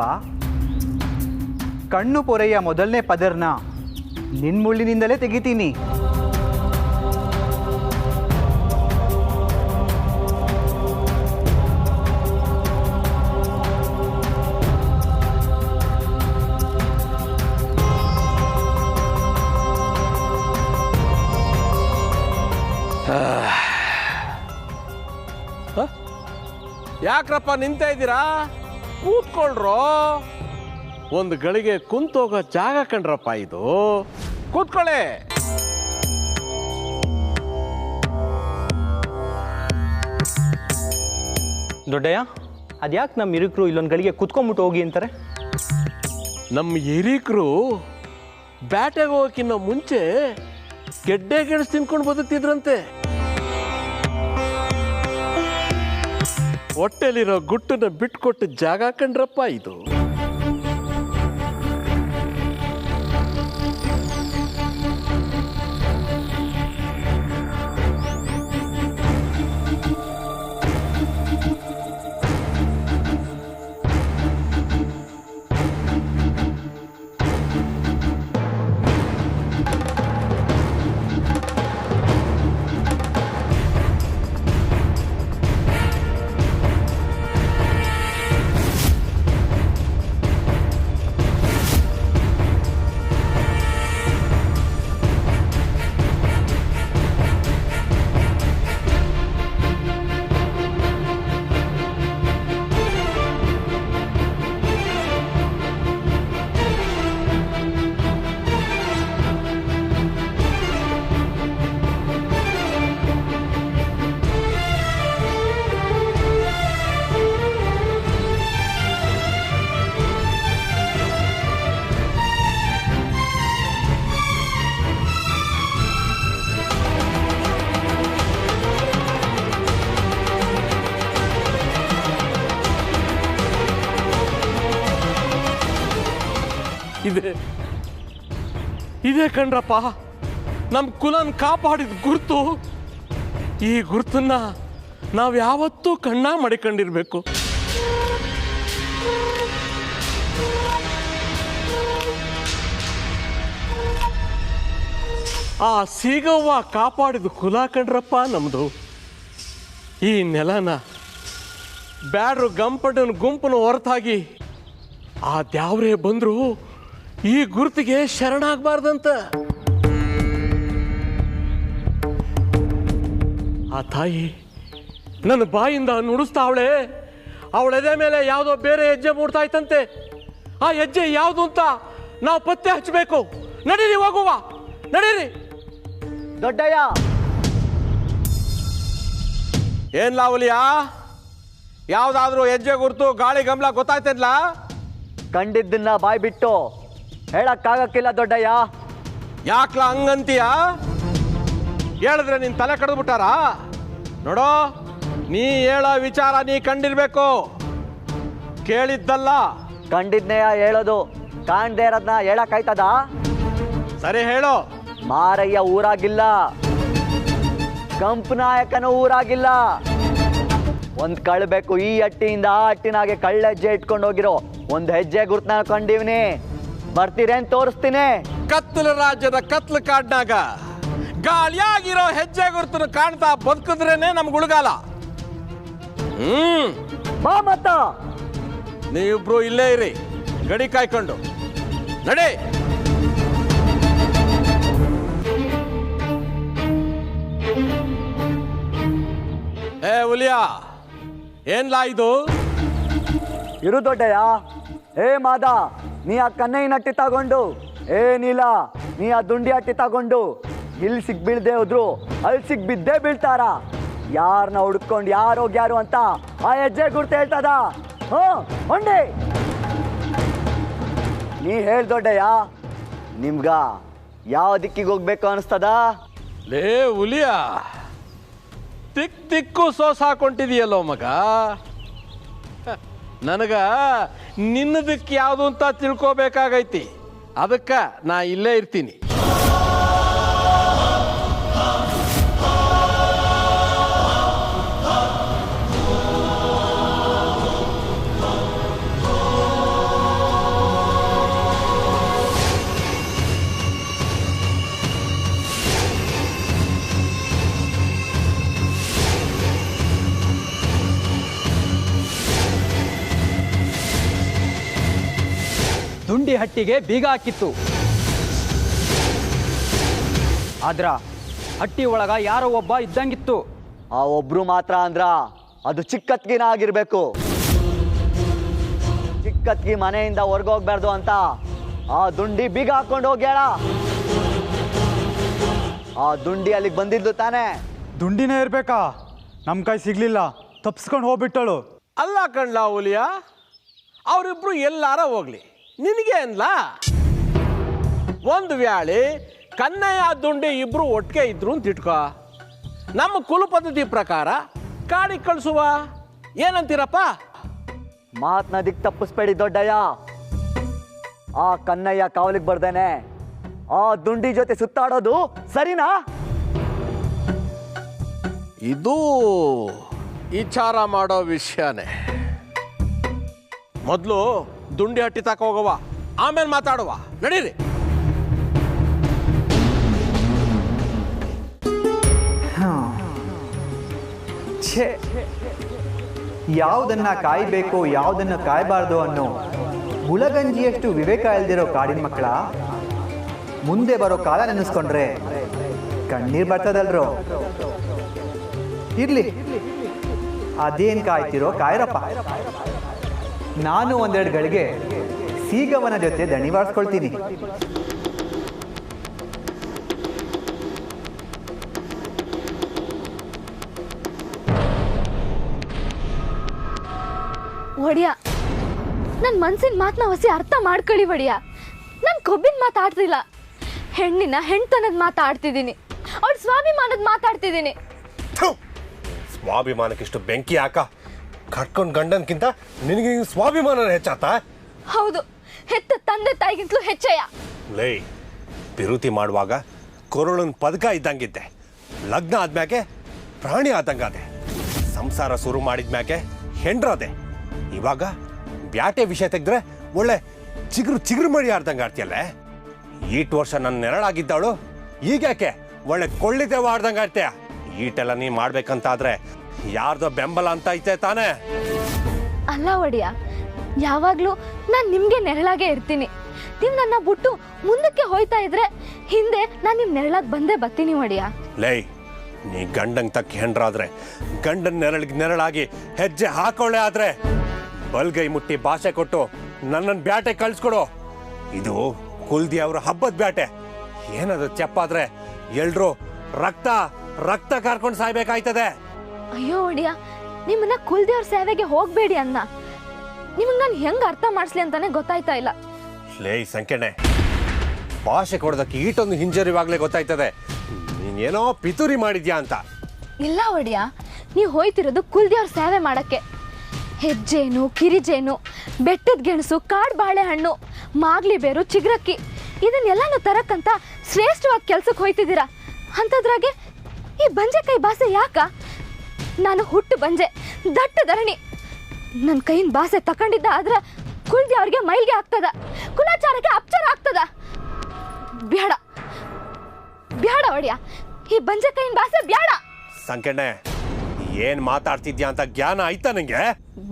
ಕಣ್ಣು ಪೊರೆಯ ಮೊದಲನೇ ಪದರ್ನ ನಿನ್ಮುಳ್ಳಿನಿಂದಲೇ ತೆಗಿತೀನಿ. ಯಾಕ್ರಪ್ಪ ನಿಂತ ಇದ್ದೀರಾ? ಕೂತ್ಕೊಳ್ರೋ. ಒಂದು ಗಳಿಗೆ ಕುಂತೋಗೋ ಜಾಗ ಕಂಡ್ರಪ್ಪ ಇದು. ಕೂತ್ಕೊಳ್ಳಿ. ದೊಡ್ಡಯ್ಯ, ಅದ್ಯಾಕೆ ನಮ್ಮ ಹಿರಿಕರು ಇಲ್ಲೊಂದು ಗಳಿಗೆ ಕುತ್ಕೊಂಡ್ಬಿಟ್ಟು ಹೋಗಿ ಅಂತಾರೆ? ನಮ್ಮ ಹಿರೀಕರು ಬ್ಯಾಟೆಗೆ ಹೋಗೋಕ್ಕಿಂತ ಮುಂಚೆ ಗೆಡ್ಡೆ ಗೆಣಸು ತಿನ್ಕೊಂಡು ಬದುಕ್ತಿದ್ರಂತೆ. ಹೊಟ್ಟೆಲಿರೋ ಗುಟ್ಟನ್ನ ಬಿಟ್ಕೊಟ್ಟು ಜಾಗ ಕಂಡ್ರಪ್ಪ ಇದು. ಇದೇ ಕಣ್ರಪ್ಪ ನಮ್ಮ ಕುಲನ್ ಕಾಪಾಡಿದ ಗುರುತು. ಈ ಗುರುತನ್ನ ನಾವು ಯಾವತ್ತೂ ಕಣ್ಣ ಮಡಿಕೊಂಡಿರ್ಬೇಕು. ಆ ಸೀಗವ್ವ ಕಾಪಾಡಿದ ಕುಲ ಕಣ್ರಪ್ಪ ನಮ್ದು. ಈ ನೆಲನ ಬ್ಯಾಡ್ರು ಗಂಪಟನ ಗುಂಪನ ಹೊರತಾಗಿ ಆ ದ್ಯಾವ್ರೇ ಬಂದ್ರು ಈ ಗುರುತಿಗೆ ಶರಣಾಗಬಾರ್ದಂತ. ಆ ತಾಯಿ ನನ್ನ ಬಾಯಿಂದ ನುಡಿಸ್ತಾವಳೆ. ಅವಳೆದೆ ಮೇಲೆ ಯಾವುದೋ ಬೇರೆ ಹೆಜ್ಜೆ ಮೂಡ್ತಾ ಇತ್ತಂತೆ. ಆ ಹೆಜ್ಜೆ ಯಾವುದು ಅಂತ ನಾವು ಪತ್ತೆ ಹಚ್ಚಬೇಕು. ನಡೀರಿ, ಹೋಗುವ, ನಡೀರಿ. ದೊಡ್ಡಯ್ಯ, ಏನ್ ಲಾವಲಿಯ, ಯಾವ್ದಾದ್ರು ಹೆಜ್ಜೆ ಗುರ್ತು ಗಾಳಿ ಗಮಲ ಗೊತ್ತಾಯ್ತಲ್ಲ? ಕಂಡಿದ್ದನ್ನ ಬಾಯ್ ಬಿಟ್ಟು ಹೇಳಕ್ಕಾಗಕ್ಕಿಲ್ಲ ದೊಡ್ಡಯ್ಯ. ಯಾಕ್ಲ ಹಂಗಂತೀಯ? ಹೇಳಿದ್ರೆ ನಿನ್ ತಲೆ ಕಡಿದ್ಬಿಟ್ಟಾರ? ನೋಡೋ, ನೀ ಹೇಳೋ ವಿಚಾರ ನೀ ಕಂಡಿರ್ಬೇಕು, ಕೇಳಿದ್ದಲ್ಲ. ಕಂಡಿದ್ನೆಯ ಹೇಳೋದು, ಕಾಣ್ದೇ ಇರೋದ್ನ ಹೇಳಕ್ಕಾಯ್ತದ? ಸರಿ ಹೇಳು. ಮಾರಯ್ಯ ಊರಾಗಿಲ್ಲ, ಕಂಪನಾಯಕನ ಊರಾಗಿಲ್ಲ. ಒಂದ್ ಕಳ್ಬೇಕು. ಈ ಹಟ್ಟಿಯಿಂದ ಆ ಹಟ್ಟಿನಾಗೆ ಕಳ್ಳೆಜ್ಜೆ ಇಟ್ಕೊಂಡು ಹೋಗಿರೋ ಒಂದ್ ಹೆಜ್ಜೆ ಗುರ್ತನ ಕಂಡಿವ್ನಿ. ಬರ್ತೀರೇನ್ ತೋರಿಸ್ತೀನಿ. ಕತ್ಲ ರಾಜ್ಯದ ಕತ್ಲ ಕಾಡ್ನಾಗ ಗಾಳಿಯಾಗಿರೋ ಹೆಜ್ಜೆ ಗುರುತನ್ನು ಕಾಣ್ತಾ ಬದುಕಿದ್ರೇನೆ ನಮ್ಗೆ ಉಳುಗಾಲ. ಬಾ ಮತ್ತ. ನೀವಿಬ್ರು ಇಲ್ಲೇ ಇರಿ, ಗಡಿ ಕಾಯ್ಕೊಂಡು. ನಡಿ. ಏ ಹುಲಿಯ, ಏನ್ಲಾ ಇದು? ಇರು ದೊಡ್ಡಯ್ಯ. ಏ ಮಾದ, ನೀ ಆ ಕನ್ನೈನ ಹಟ್ಟಿ ತಗೊಂಡು, ಏನಿಲ್ಲ ನೀ ಆ ದುಂಡಿ ಹಟ್ಟಿ ತಗೊಂಡು ಇಲ್ಲಿ ಸಿಗ್ಬೀಳ್ದೆ ಹೋದ್ರು ಅಲ್ಲಿ ಸಿಗ್ಬಿದ್ದೇ ಬೀಳ್ತಾರ. ಯಾರನ್ನ ಹುಡ್ಕೊಂಡು ಯಾರು ಅಂತ ಆ ಹೆಜ್ಜೆ ಗುರ್ತು ಹೇಳ್ತದ. ಹೊಂಡಿ. ನೀ ಹೇಳ್ ದೊಡ್ಡಯ್ಯ, ನಿಮ್ಗ ಯಾವ ದಿಕ್ಕಿಗೆ ಹೋಗ್ಬೇಕು ಅನಿಸ್ತದ? ಲೇ ಹುಲಿಯ, ತಿಕ್ಕು ಸೋಸ್ ಹಾಕೊಂಡಿದೀಯಲ್ಲೋ ಮಗ. ನನಗ ನಿನ್ನದಕ್ಕೆ ಯಾವುದು ಅಂತ ತಿಳ್ಕೋಬೇಕಾಗೈತಿ. ಅದಕ್ಕೆ ನಾ ಇಲ್ಲೇ ಇರ್ತೀನಿ. ದುಂಡಿ ಹಟ್ಟಿಗೆ ಬೀಗ ಹಾಕಿತ್ತು. ಆದ್ರ ಹಟ್ಟಿ ಒಳಗ ಯಾರೋ ಒಬ್ಬ ಇದ್ದಂಗಿತ್ತು. ಆ ಒಬ್ರು ಮಾತ್ರ ಅಂದ್ರ ಅದು ಚಿಕ್ಕತ್ಗಿನ ಆಗಿರ್ಬೇಕು. ಚಿಕ್ಕತ್ಗಿ ಮನೆಯಿಂದ ಹೊರ್ಗೋಗ್ಬಾರ್ದು ಅಂತ ಆ ದುಂಡಿ ಬೀಗ ಹಾಕೊಂಡು ಹೋಗ್ಯಾಳ. ಆ ದುಂಡಿ ಅಲ್ಲಿಗೆ ಬಂದಿದ್ದು ತಾನೇ. ದುಂಡಿನೇ ಇರ್ಬೇಕಾ? ನಮ್ಮ ಕೈ ಸಿಗ್ಲಿಲ್ಲ, ತಪ್ಸ್ಕೊಂಡು ಹೋಗ್ಬಿಟ್ಟಳು. ಅಲ್ಲ ಕಣ್ಲ ಹುಲಿಯ, ಅವರಿಬ್ರು ಎಲ್ಲಾರ ಹೋಗ್ಲಿ, ನಿನಗೆ ಅನ್ಲ? ಒಂದು ವೇಳೆ ಕನ್ನಯ್ಯ ದುಂಡಿ ಇಬ್ರು ಒಟ್ಟಿಗೆ ಇದ್ರು ಅಂತ ಇಟ್ಕೋ. ನಮ್ಮ ಕುಲ ಪದ್ಧತಿ ಪ್ರಕಾರ ಕಾಡಿಗೆ ಕಳಿಸುವ, ಏನಂತೀರಪ್ಪ? ಮಾತನ್ನ ದಿಕ್ ತಪ್ಪಿಸ್ಬೇಡಿ ದೊಡ್ಡಯ್ಯ. ಆ ಕನ್ನಯ್ಯ ಕಾವಲಿಗೆ ಬರ್ದೇನೆ ಆ ದುಂಡಿ ಜೊತೆ ಸುತ್ತಾಡೋದು ಸರಿನಾ? ಇದು ವಿಚಾರ ಮಾಡೋ ವಿಷಯನೇ. ಮೊದಲು ದುಂಡಿ ಹಟ್ಟಿ ತಕ ಹೋಗವ, ಆಮೇಲೆ ಮಾತಾಡುವ. ನಡೀರಿ. ಛೇ, ಯಾವುದನ್ನ ಕಾಯಬೇಕು ಯಾವುದನ್ನ ಕಾಯಬಾರ್ದು ಅನ್ನೋ ಗುಳಗಂಜಿಯಷ್ಟು ವಿವೇಕ ಇಲ್ದಿರೋ ಕಾಡಿನ ಮಕ್ಕಳ ಮುಂದೆ ಬರೋ ಕಾಲ ನೆನೆಸ್ಕೊಂಡ್ರೆ ಕಣ್ಣೀರ್ ಬರ್ತದಲ್ರೋ. ಇರ್ಲಿ, ಅದೇನ್ ಕಾಯ್ತಿರೋ ಕಾಯ್ರಪ್ಪ. ನಾನು ಒಂದೆರಡು ಗಳಿಗೆ ಸೀಗವನ ಜೊತೆ ದಣಿವಾಡ್ಸ್ಕೊಳ್ತೀನಿ. ಒಡಿಯ, ನನ್ನ ಮನ್ಸಿನ ಮಾತನ್ನ ಹೊಸಿ ಅರ್ಥ ಮಾಡ್ಕೊಳ್ಳಿ ಒಡಿಯ. ನಾನು ಕೊಬ್ಬಿನ ಮಾತಾಡ್ತಿಲ್ಲ, ಹೆಣ್ಣಿನ ಹೆಣ್ತನದ ಮಾತಾಡ್ತಿದ್ದೀನಿ, ಅವಳ ಸ್ವಾಭಿಮಾನದ ಮಾತಾಡ್ತಿದ್ದೀನಿ. ಸ್ವಾಭಿಮಾನಕ್ಕಿಷ್ಟು ಬೆಂಕಿ ಯಾಕ? ಕಟ್ಕೊಂಡು ಗಂಡನ್ಕಿಂತ ನಿನಗೆ ಸ್ವಾಭಿಮಾನ ಹೆಚ್ಚಾತ? ಹೌದು, ಹೆತ್ತ ತಂದೆ ತಾಯಿಗಿಂತಲೂ ಹೆಚ್ಚಯ್ಯ. ಲೈ, ಬಿರುತಿ ಮಾಡುವಾಗ ಕೊರಳನ್ ಪದಕ ಇದ್ದಂಗಿದ್ದೆ, ಲಗ್ನ ಆದ್ಮ್ಯಾಕೆ ಪ್ರಾಣಿ ಆದಂಗಾದೆ, ಸಂಸಾರ ಶುರು ಮಾಡಿದ್ಮ್ಯಾಕೆ ಹೆಂಡ್ರದೆ, ಇವಾಗ ಬ್ಯಾಟೆ ವಿಷಯ ತೆಗೆದ್ರೆ ಒಳ್ಳೆ ಚಿಗುರು ಮಡಿ ಆಡ್ದಂಗೆ ಆಡ್ತಿಯಲ್ಲ. ಈಟ್ ವರ್ಷ ನನ್ನ ನೆರಳಾಗಿದ್ದಾಳು, ಈಗ್ಯಾಕೆ ಒಳ್ಳೆ ಕೊಳ್ಳಿದೇವ ಆಡ್ದಂಗೆ ಆಡ್ತೀಯ? ಈಟೆಲ್ಲ ನೀ ಮಾಡ್ಬೇಕಂತಾದ್ರೆ ಯಾರ್ದೋ ಬೆಂಬಲ ಅಂತ ಐತೆ ತಾನೇ? ಅಲ್ಲ ಒಡಿಯ, ಯಾವಾಗ್ಲೂ ನಾನು ನಿಮ್ಗೆ ನೆರಳಾಗೆ ಇರ್ತೀನಿ. ನೀವು ನನ್ನ ಬಿಟ್ಟು ಮುಂದಕ್ಕೆ ಹೋಯ್ತಾ ಇದ್ರೆ ಹಿಂದೆ ನಾನು ನಿಮ್ ನೆರಳಾಗಿ ಬಂದೇ ಬರ್ತೀನಿ ಒಡಿಯ. ಲೈ, ನೀ ಗಂಡಂಗ್ ತಕ್ಕ ಹೆಂಡ್ರಾದ್ರೆ ಗಂಡನ್ ನೆರಳಾಗಿ ಹೆಜ್ಜೆ ಹಾಕೊಳ್ಳೆ ಆದ್ರೆ ಬಲ್ಗೈ ಮುಟ್ಟಿ ಭಾಷೆ ಕೊಟ್ಟು ನನ್ನನ್ನು ಬ್ಯಾಟೆ ಕಳ್ಸ್ಕೊಡು. ಇದು ಕುಲ್ದಿ ಅವ್ರ ಹಬ್ಬದ ಬ್ಯಾಟೆ. ಏನದು ಚೆಪ್ಪಾದ್ರೆ ಎಲ್ರು ರಕ್ತ ರಕ್ತ ಕಾರ್ಕೊಂಡು ಸಾಯ್ಬೇಕಾಯ್ತದೆ. ಅಯ್ಯೋ ಒಡಿಯ, ನಿಮ್ಮನ್ನ ಕುಲ್ದೇವ್ರ ಸೇವೆಗೆ ಹೋಗ್ಬೇಡಿ ಅನ್ನ. ನಿಮಗೆ ನಾನು ಹೆಂಗ್ ಅರ್ಥ ಮಾಡಿಸ್ಲಿ ಅಂತಾನೆ ಗೊತ್ತಾಯ್ತಾ ಇಲ್ಲ. ಲೇ ಸಂಕೆಣೆ, ಭಾಷೆ ಕೊಡೋದಕ್ಕೆ ಈಟೊಂದು ಹಿಂಜರಿವಾಗ್ಲೇ ಗೊತ್ತಾಯ್ತದೆ ನೀನೇನೋ ಪಿತೂರಿ ಮಾಡಿದ್ಯಾ ಅಂತ. ಇಲ್ಲ ಒಡಿಯ, ನೀವು ಹೋಯ್ತಿರೋದು ಕುಲ್ದೇವ್ರ ಸೇವೆ ಮಾಡಕ್ಕೆ. ಹೆಜ್ಜೇನು, ಕಿರಿಜೇನು, ಬೆಟ್ಟದ ಗೆಣಸು, ಕಾಡು ಬಾಳೆಹಣ್ಣು, ಮಾಗ್ಲಿ ಬೇರು, ಚಿಗ್ರಕ್ಕಿ ಇದನ್ನೆಲ್ಲಾನು ತರಕ್ಕಂತ ಶ್ರೇಷ್ಠವಾಗಿ ಕೆಲ್ಸಕ್ಕೆ ಹೋಯ್ತಿದ್ದೀರಾ. ಅಂಥದ್ರಾಗೆ ಈ ಬಂಜೆಕಾಯಿ ಬಾಸೆ ಯಾಕ? ನಾನು ಹುಟ್ಟು ಬಂಜೆ, ದಟ್ಟ ಧರಣಿ. ನನ್ನ ಕೈಯಿಂದ ಬಾಸೆ ತಕೊಂಡಿದ್ದ ಆದ್ರೆ ಕುಲ್ದೇವ್ರಿಗೆ ಮೈಲ್ಗೆ ಆಗ್ತದ, ಕುಲಾಚಾರಕ್ಕೆ ಅಪಚಾರ ಆಗ್ತದ. ಬ್ಯಾಡ ಬ್ಯಾಡ ಒಡಿಯ, ಈ ಬಂಜೆಕಾಯಿನ ಬಾಸೆ ಬ್ಯಾಡ. ಸಂಕೆಣೆ, ಏನ್ ಮಾತಾಡ್ತಿದ್ಯಾ ಅಂತ ಜ್ಞಾನ ಆಯ್ತಾ ನಂಗೆ?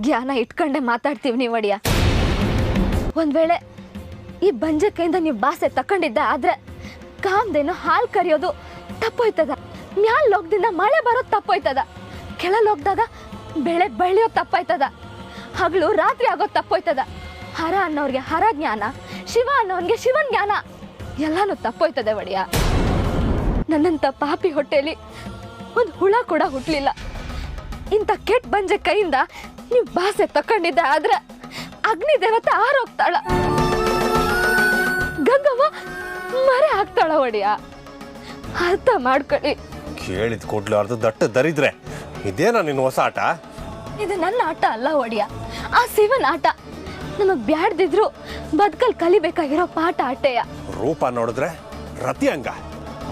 ಜ್ಞಾನ ಇಟ್ಕೊಂಡೆ ಮಾತಾಡ್ತೀವಿ ನೀವು ಒಡಿಯ. ಒಂದ್ ವೇಳೆ ಈ ಬಂಜೆಕಾಯಿಂದ ನೀವು ಬಾಸೆ ತಕೊಂಡಿದ್ದ ಆದ್ರೆ ಕಾಮ್ದೇನು ಹಾಲು ಕರಿಯೋದು ತಪ್ಪೋಯ್ತದ, ಮ್ಯಾಲ್ ಲೋಕದಿಂದ ಮಳೆ ಬರೋದು ತಪ್ಪೋಯ್ತದ, ಕೆಳ ಲೋಕದಾಗ ಬೆಳೆ ಬೆಳೆಯೋದು ತಪ್ಪಾಯ್ತದ, ಹಗಲು ರಾತ್ರಿ ಆಗೋದು ತಪ್ಪೋಯ್ತದ. ಹರ ಅನ್ನೋರ್ಗೆ ಹರ ಜ್ಞಾನ, ಶಿವ ಅನ್ನೋನ್ಗೆ ಶಿವನ್ ಜ್ಞಾನ, ಎಲ್ಲಾನು ತಪ್ಪೋಯ್ತದೆ ಒಡಿಯ. ನನ್ನಂತ ಪಾಪಿ ಹೊಟ್ಟೆಲಿ ಒಂದು ಹುಳ ಕೂಡ ಹುಟ್ಲಿಲ್ಲ. ಇಂಥ ಕೆಟ್ಟ ಬಂಜೆ ಕೈಯಿಂದ ನೀವು ಬಾಸೆ ತಕೊಂಡಿದ್ದ ಆದ್ರೆ ಅಗ್ನಿ ದೇವತೆ ಆರೋಗ್ತಾಳ, ಗಂಗವ್ವ ಮರೆ ಆಗ್ತಾಳ ಒಡಿಯ. ಅರ್ಥ ಮಾಡ್ಕೊಳ್ಳಿ. ಕೇಳಿದ್ ಕೊಡ್ಲಾರ್ದು ದಟ್ಟ ದರಿದ್ರೆ ಇದೇನಾ ನಿನ್ನ ಹೊಸ ಆಟ? ಇದು ನನ್ನ ಆಟ ಅಲ್ಲ ಒಡಿಯ, ಆ ಶಿವನ ಆಟ ನಮಗ್ ಬ್ಯಾಡ್ದಿದ್ರು ಬದುಕಲ್ ಕಲಿಬೇಕಾಗಿರೋ ಪಾಠ ಆಟೆಯ. ರೂಪ ನೋಡಿದ್ರೆ ರತಿ ಅಂಗ,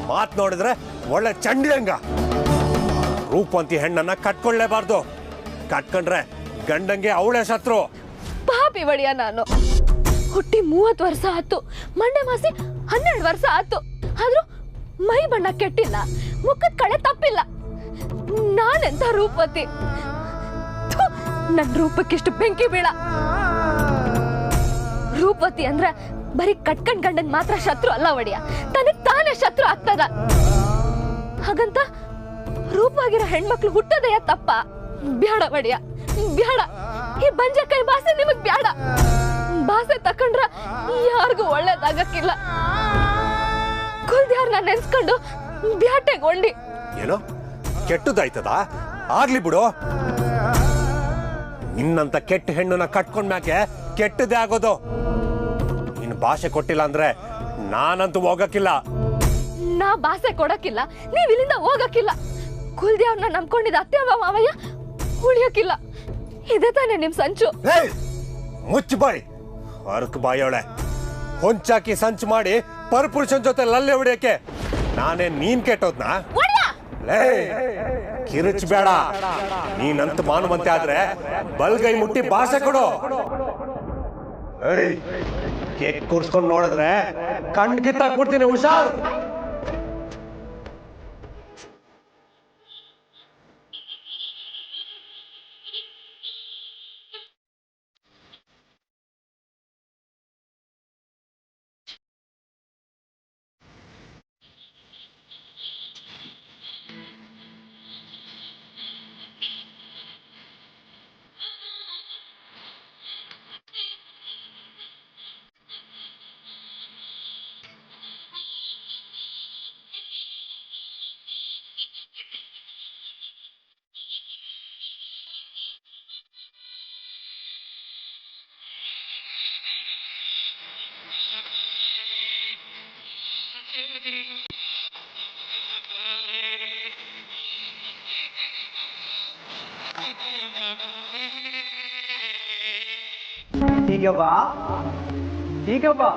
ಮಾತ್ ನೋಡಿದ್ರೆ ಒಳ್ಳೆ ಚಂಡಿ ಅಂಗ. ರೂಪವಂತಿ ಹೆಣ್ಣನ್ನ ಕಟ್ಕೊಳ್ಳೇಬಾರ್ದು, ಕಟ್ಕೊಂಡ್ರೆ ಗಂಡಂಗೆ ಅವಳೇ ಶತ್ರು. ಪಾಪಿ ಒಡೆಯ ನಾನು. ಹುಟ್ಟಿ 30 ವರ್ಷ ಆತು, ಮಂಡೆ ಮಾಸಿ 12 ವರ್ಷ ಆತು. ಆದ್ರೂ ಮೈ ಬಣ್ಣ ಕೆಟ್ಟಿಲ್ಲ, ಮುಖದ ಕಡೆ ತಪ್ಪಿಲ್ಲ. ನಾನೆಂತ ರೂಪವತಿ, ನನ್ ರೂಪಕ್ಕಿಷ್ಟು ಬೆಂಕಿ ಬೀಳ. ರೂಪವತಿ ಅಂದ್ರ ಬರೀ ಕಟ್ಕಂಡ್ ಗಂಡನ್ ಮಾತ್ರ ಶತ್ರು ಅಲ್ಲ ಒಡೆಯ, ತನಗ್ ತಾನೇ ಶತ್ರು ಆಗ್ತದ. ಹಾಗಂತ ರೂಪವಾಗಿರೋ ಹೆಣ್ಮಕ್ಳು ಹುಟ್ಟೋದೆಯ ತಪ್ಪ? ಬ್ಯಾಡ ಒಡೆಯ, ಬ್ಯಾಡ. ಈ ಬಂಜೆ ಕೈ ಭಾಷೆ ನಿಮಗ್ ಬ್ಯಾಡ. ಭಾಷೆ ತಕೊಂಡ್ರ ಯಾರಿಗೂ ಒಳ್ಳೇದಾಗಕ್ಕಿಲ್ಲ. ಕುಲ್ದ್ಯಾರ್ನ ನೆನ್ಸ್ಕೊಂಡು ಬ್ಯಾಟೆಗೊಂಡಿ. ಏನೋ ಕೆಟ್ಟದಾಯ್ತದ? ಆಗ್ಲಿ ಬಿಡು. ನಿನ್ನಂತ ಕೆಟ್ಟ ಹೆಣ್ಣನ್ನ ಕಟ್ಕೊಂಡ್ಮ್ಯಾಕೆ ಕೆಟ್ಟದೇ ಆಗೋದು. ನೀನ್ ಭಾಷೆ ಕೊಟ್ಟಿಲ್ಲ ಅಂದ್ರೆ ನಾನಂತೂ ಹೋಗಕ್ಕಿಲ್ಲ. ನಾ ಭಾಷೆ ಕೊಡಕ್ಕಿಲ್ಲ, ನೀವ್ ಇಲ್ಲಿಂದ ಹೋಗಕ್ಕಿಲ್ಲ. ಕುಲ್ದ್ಯಾವ್ರನ್ನ ನಂಬ್ಕೊಂಡಿದ್ದ ಅತ್ತೆ ಮಾವಯ್ಯ ಉಳಿಯಕ್ಕಿಲ್ಲ. ಇದೇ ತಾನೇ ನಿಮ್ ಸಂಚು. ಮುಚ್ಚು ಬಾಯಿ, ಹೊರಕ್ ಬಾಯೋಳೆ. ಹೊಂಚಾಕಿ ಸಂಚು ಮಾಡಿ ಪರಪುರುಷನ್ ಜೊತೆ ಲಲ್ಲೆ ಹೊಡಿಯಕ್ಕೆ ನಾನೇ ನೀನ್ ಕೆಟ್ಟೋದ್ನಾ? ಕಿರುಚ್ ಬೇಡ. ನೀನಂತ ಮಾನುವಂತೆ ಆದ್ರೆ ಬಲ್ಗೈ ಮುಟ್ಟಿ ಭಾಷೆ ಕೊಡು. ಕೇಕ್ ಕೂರ್ಸ್ಕೊಂಡು ನೋಡಿದ್ರೆ ಕಣ್ ಕಿತ್ತಾಕ್ಬಿಡ್ತೀನಿ, ಹುಷಾರ್. ಈಗ ಬಾ.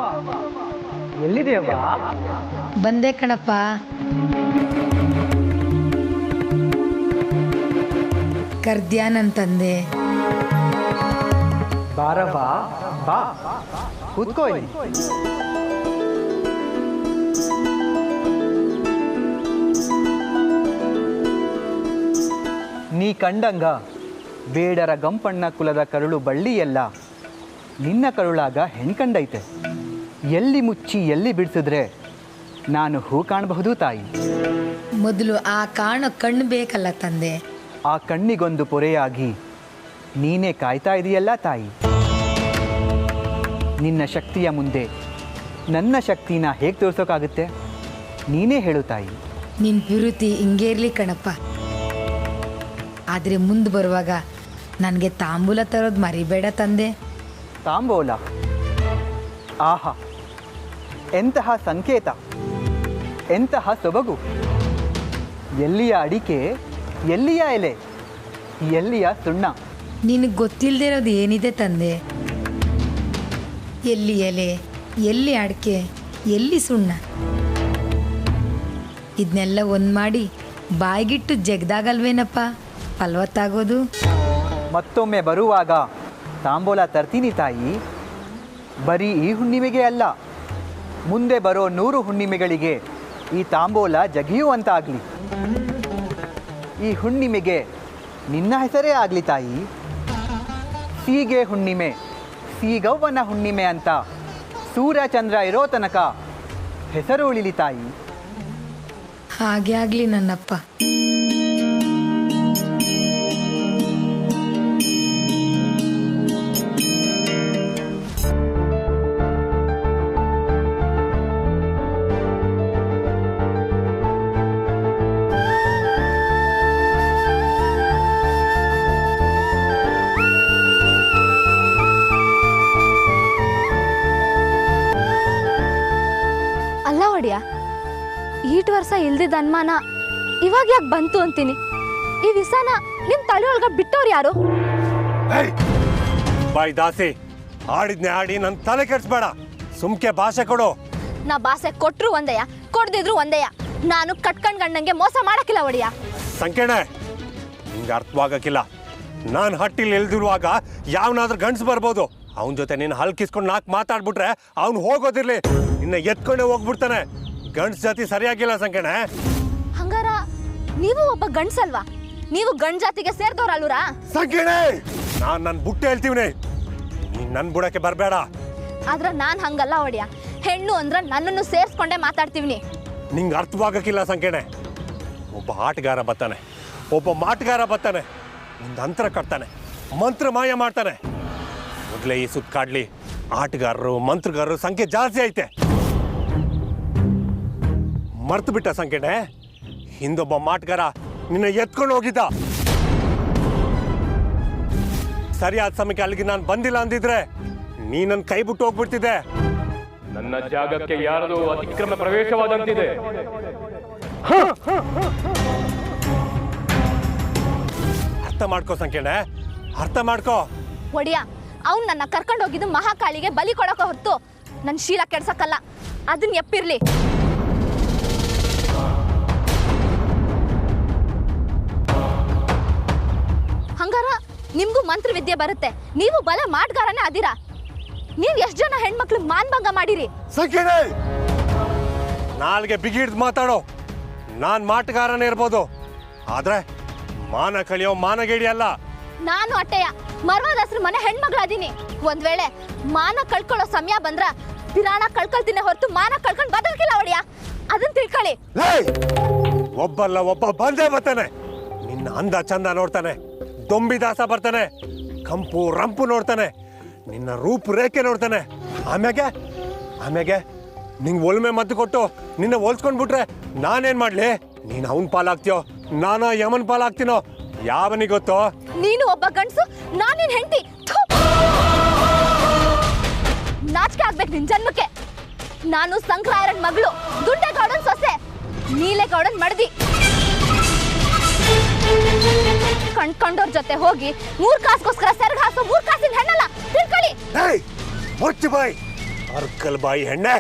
ಎಲ್ಲಿದೆಯವ್ವ? ಬಂದೆ ಕಣಪ್ಪ. ಕರ್ದ್ಯಾ ನನ್ ತಂದೆ. ಬಾರವ್ವ, ಬಾ ಕೂತ್ಕೋ. ನೀ ಕಂಡಂಗ ಬೇಡರ ಗಂಪಣ್ಣ ಕುಲದ ಕರುಳು ಬಳ್ಳಿಯೆಲ್ಲ ನಿನ್ನ ಕರುಳಾಗ ಹೆಣ್ಕಂಡೈತೆ. ಎಲ್ಲಿ ಮುಚ್ಚಿ ಎಲ್ಲಿ ಬಿಡಿಸಿದ್ರೆ ನಾನು ಹೂ ಕಾಣಬಹುದು ತಾಯಿ. ಮೊದಲು ಆ ಕಾಣೋ ಕಣ್ಣು ಬೇಕಲ್ಲ ತಂದೆ. ಆ ಕಣ್ಣಿಗೊಂದು ಪೊರೆಯಾಗಿ ನೀನೇ ಕಾಯ್ತಾ ಇದೆಯಲ್ಲ ತಾಯಿ. ನಿನ್ನ ಶಕ್ತಿಯ ಮುಂದೆ ನನ್ನ ಶಕ್ತಿನ ಹೇಗೆ ತೋರ್ಸೋಕ್ಕಾಗುತ್ತೆ? ನೀನೇ ಹೇಳು ತಾಯಿ. ನಿನ್ನ ವಿರುತಿ ಹಿಂಗೇ ಇರಲಿ ಕಣಪ್ಪ. ಆದರೆ ಮುಂದೆ ಬರುವಾಗ ನನಗೆ ತಾಂಬೂಲ ತರೋದು ಮರಿಬೇಡ ತಂದೆ. ತಾಂಬೂಲ? ಆಹಾ, ಎಂತಹ ಸಂಕೇತ, ಎಂತಹ ಸೊಬಗು. ಎಲ್ಲಿಯ ಅಡಿಕೆ, ಎಲ್ಲಿಯ ಎಲೆ, ಎಲ್ಲಿಯ ಸುಣ್ಣ? ನಿನಗೆ ಗೊತ್ತಿಲ್ಲದೆ ಇರೋದು ಏನಿದೆ ತಂದೆ? ಎಲ್ಲಿ ಎಲೆ, ಎಲ್ಲಿ ಅಡಿಕೆ, ಎಲ್ಲಿ ಸುಣ್ಣ? ಇದನ್ನೆಲ್ಲ ಒಂದು ಮಾಡಿ ಬಾಯಿಗಿಟ್ಟು ಜಗ್ದಾಗಲ್ವೇನಪ್ಪ ಫಲವತ್ತಾಗೋದು? ಮತ್ತೊಮ್ಮೆ ಬರುವಾಗ ತಾಂಬೂಲ ತರ್ತೀನಿ ತಾಯಿ. ಬರೀ ಈ ಹುಣ್ಣಿಮೆಗೆ ಅಲ್ಲ, ಮುಂದೆ ಬರೋ 100 ಹುಣ್ಣಿಮೆಗಳಿಗೆ ಈ ತಾಂಬೂಲ ಜಗಿಯುವಂತಾಗಲಿ. ಈ ಹುಣ್ಣಿಮೆಗೆ ನಿನ್ನ ಹೆಸರೇ ಆಗಲಿ ತಾಯಿ. ಸೀಗೆ ಹುಣ್ಣಿಮೆ, ಸೀಗವ್ವನ ಹುಣ್ಣಿಮೆ ಅಂತ ಸೂರ್ಯ ಚಂದ್ರ ಇರೋ ತನಕ ಹೆಸರು ಉಳಿಲಿ ತಾಯಿ. ಹಾಗೆ ಆಗಲಿ ನನ್ನಪ್ಪ. ಅಲ್ಲ ಒಡೆಯ, ಈಟ್ ವರ್ಷ ಇಲ್ದಿದ್ದ ಅನುಮಾನ ಇವಾಗ ಯಾಕೆ ಬಂತು ಅಂತೀನಿ. ಈ ವಿಷನ ನಿಮ್ ತಲೆ ಒಳಗ ಬಿಟ್ಟವ್ರು ಯಾರು? ಬಾಯ್ ದಾಸಿ, ಆಡಿದ್ನೆ ಆಡಿ ನನ್ನ ತಲೆ ಕೆಡಿಸ್ಬೇಡ. ಸುಮ್ಕೆ ಭಾಷೆ ಕೊಡು. ನಾ ಭಾಷೆ ಕೊಟ್ರು ಒಂದೇಯ, ಕೊಡ್ದಿದ್ರು ಒಂದೇಯ. ನಾನು ಕಟ್ಕೊಂಡ್ ಗಂಡಂಗೆ ಮೋಸ ಮಾಡಕ್ಕಿಲ್ಲ ಒಡೆಯ. ಸಂಕೇಣ, ನಿಂಗೆ ಅರ್ಥವಾಗಕ್ಕಿಲ್ಲ. ನಾನು ಹಟ್ಟಿಲಿ ಎಲ್ದಿರುವಾಗ ಯಾವನಾದ್ರೂ ಗಂಡ್ಸ್ ಬರ್ಬೋದು. ಅವನ ಜೊತೆ ನೀನು ಹಲ್ಕಿಸ್ಕೊಂಡು ನಾಲ್ಕು ಮಾತಾಡ್ಬಿಟ್ರೆ ಅವ್ನು ಹೋಗೋದಿರ್ಲಿ, ನಿನ್ನ ಎತ್ಕೊಂಡೇ ಹೋಗ್ಬಿಡ್ತಾನೆ. ಗಂಡ್ಸ್ ಜಾತಿ ಸರಿಯಾಗಿಲ್ಲ ಸಂಕೇಣ. ಹಂಗಾರ ನೀವು ಒಬ್ಬ ಗಂಡ್ಸಲ್ವಾ? ನೀವು ಗಂಡ್ ಜಾತಿಗೆ ಸೇರ್ದವ್ರಲ್ವರಾ? ಸಂಕೇಣ, ನಾನು ನನ್ನ ಬುಟ್ಟೆ ಹೇಳ್ತೀವಿ, ನೀನ್ ನನ್ನ ಬುಡಕ್ಕೆ ಬರಬೇಡ. ಆದ್ರ ನಾನ್ ಹಂಗಲ್ಲ ಒಡೆಯ. ಹೆಣ್ಣು ಅಂದ್ರ ನನ್ನನ್ನು ಸೇರ್ಸ್ಕೊಂಡೇ ಮಾತಾಡ್ತೀವಿ. ನಿಂಗೆ ಅರ್ಥವಾಗಕ್ಕಿಲ್ಲ ಸಂಕೇಣೆ. ಒಬ್ಬ ಆಟಗಾರ ಬರ್ತಾನೆ, ಒಬ್ಬ ಮಾಟಗಾರ ಬರ್ತಾನೆ, ಒಂದು ಅಂತರ ಕಟ್ತಾನೆ, ಮಂತ್ರ ಮಾಯ ಮಾಡ್ತಾನೆ. ಮೊದಲೇ ಈ ಸುತ್ತಾಡ್ಲಿ ಆಟಗಾರರು ಮಂತ್ರಗಾರರು ಸಂಖ್ಯೆ ಜಾಸ್ತಿ ಐತೆ. ಮರ್ತು ಬಿಟ್ಟ ಸಂಕೇಣೆ, ಹಿಂದೊಬ್ಬ ಮಾಟಗಾರ ನಿನ್ನ ಎತ್ಕೊಂಡು ಹೋಗಿದ್ದ. ಸರಿಯಾದ ಸಮಯಕ್ಕೆ ಅಲ್ಲಿಗೆ ನಾನು ಬಂದಿಲ್ಲ ಅಂದಿದ್ರೆ ನೀ ನನ್ನ ಕೈ ಬಿಟ್ಟು ಹೋಗ್ಬಿಡ್ತಿದ್ದೆ. ನನ್ನ ಜಾಗಕ್ಕೆ ಯಾರದು ಅತಿಕ್ರಮ ಪ್ರವೇಶವಾದಂತಿದೆ. ಅರ್ಥ ಮಾಡ್ಕೋ ಸಂಕೇಣ, ಅರ್ಥ ಮಾಡ್ಕೋ. ಒಡೆಯ, ಅವ್ನು ನನ್ನ ಕರ್ಕೊಂಡು ಹೋಗಿದ್ದು ಮಹಾಕಾಳಿಗೆ ಬಲಿ ಕೊಡಕ ಹೊತ್ತು ನನ್ನ ಶೀಲ ಕೆಡ್ಸಕ್ಕಲ್ಲ. ಅದನ್ನ ಎಪ್ಪಿರ್ಲಿ. ಹಂಗಾರ ನಿಮ್ಗೂ ಮಂತ್ರವಿದ್ಯೆ ಬರುತ್ತೆ. ನೀವು ಬಲೆ ಮಾಟ್ಗಾರನೇ ಅದೀರಾ. ನೀವು ಎಷ್ಟು ಜನ ಹೆಣ್ಮಕ್ಳು ಮಾನ್ಭಂಗ ಮಾಡಿರಿ? ಸಂಕೇಣ, ನಾಲ್ಗೆ ಬಿಗಿಡ್ದು ಮಾತಾಡೋ. ನಾನು ಮಾಟಗಾರನೇ ಇರ್ಬೋದು, ಆದ್ರೆ ಮಾನ ಕಳಿಯೋ ಮಾನಗೇಡಿ ಅಲ್ಲ. ನಾನು ಅಟ್ಟೆಯ ಮರ್ವಾದಾಸ್ರ ಮನೆ ಹೆಣ್ಮಗಳದೀನಿ. ಒಂದ್ ವೇಳೆ ಮಾನ ಕಳ್ಕೊಳ್ಳೋ ಸಮಯ ಬಂದ್ರ ಪಿರಾಣ ಕಳ್ಕೊಳ್ತೀನಿ ಹೊರತು ಮಾನ ಕಳ್ಕೊಂಡು ಬದಲ್ಕಿಲ್ಲ ಒಡೆಯ. ಅದನ್ನ ತಿಳ್ಕೊಳ್ಳಿ. ಒಬ್ಬಲ್ಲ ಒಬ್ಬ ಬಂದೇ ಬರ್ತಾನೆ. ನಿನ್ನ ಅಂದ ಚಂದ ನೋಡ್ತಾನೆ, ದೊಂಬಿದಾಸ ಬರ್ತಾನೆ, ಕಂಪು ರಂಪು ನೋಡ್ತಾನೆ, ನಿನ್ನ ರೂಪುರೇಖೆ ನೋಡ್ತಾನೆ. ಆಮ್ಯಾಗೆ ನಿಂಗೆ ಒಲ್ಮೆ ಮದ್ದು ಕೊಟ್ಟು ನಿನ್ನ ಹೋಲ್ಸ್ಕೊಂಡ್ಬಿಟ್ರೆ ನಾನೇನ್ ಮಾಡ್ಲಿ? ನೀನು ಅವನ್ ಪಾಲಾಗ್ತೀಯೋ ನಾನು ಯಮನ್ ಪಾಲಾಗ್ತೀನೋ ಯಾವನಿಗೆ ಗೊತ್ತೋ? ನೀನು ಒಬ್ಬ ಗಂಡ್ಸು, ನಾನಿನ್ ಹೆಂಡತಿ. ನಾಚಿಕೆ ಆಗ್ಬೇಕು ನಿನ್ ಜನ್ಮಕ್ಕೆ. ನಾನು ಸಂಕ್ರಾಯರನ್ ಮಗಳು, ದುಡ್ಡೇಗೌಡನ್ ಸೊಸೆ, ನೀಲೇಗೌಡನ್ ಮಡದಿ. ಕಣ್ಕೊಂಡೋರ್ ಜೊತೆ ಹೋಗಿ 3 ಕಾಸ್ಗೋಸ್ಕರ ಸೆರಗ ಹಾಸೋ 3 ಕಾಸಿನ ಹೆಣ್ಣಲ್ಲ, ತಿಳ್ಕೊಳ್ಳಿ. ಮುಚ್ಚು ಬಾಯಿ, ಅರ್ಕಲ್ ಬಾಯಿ ಹೆಣ್ಣೆ.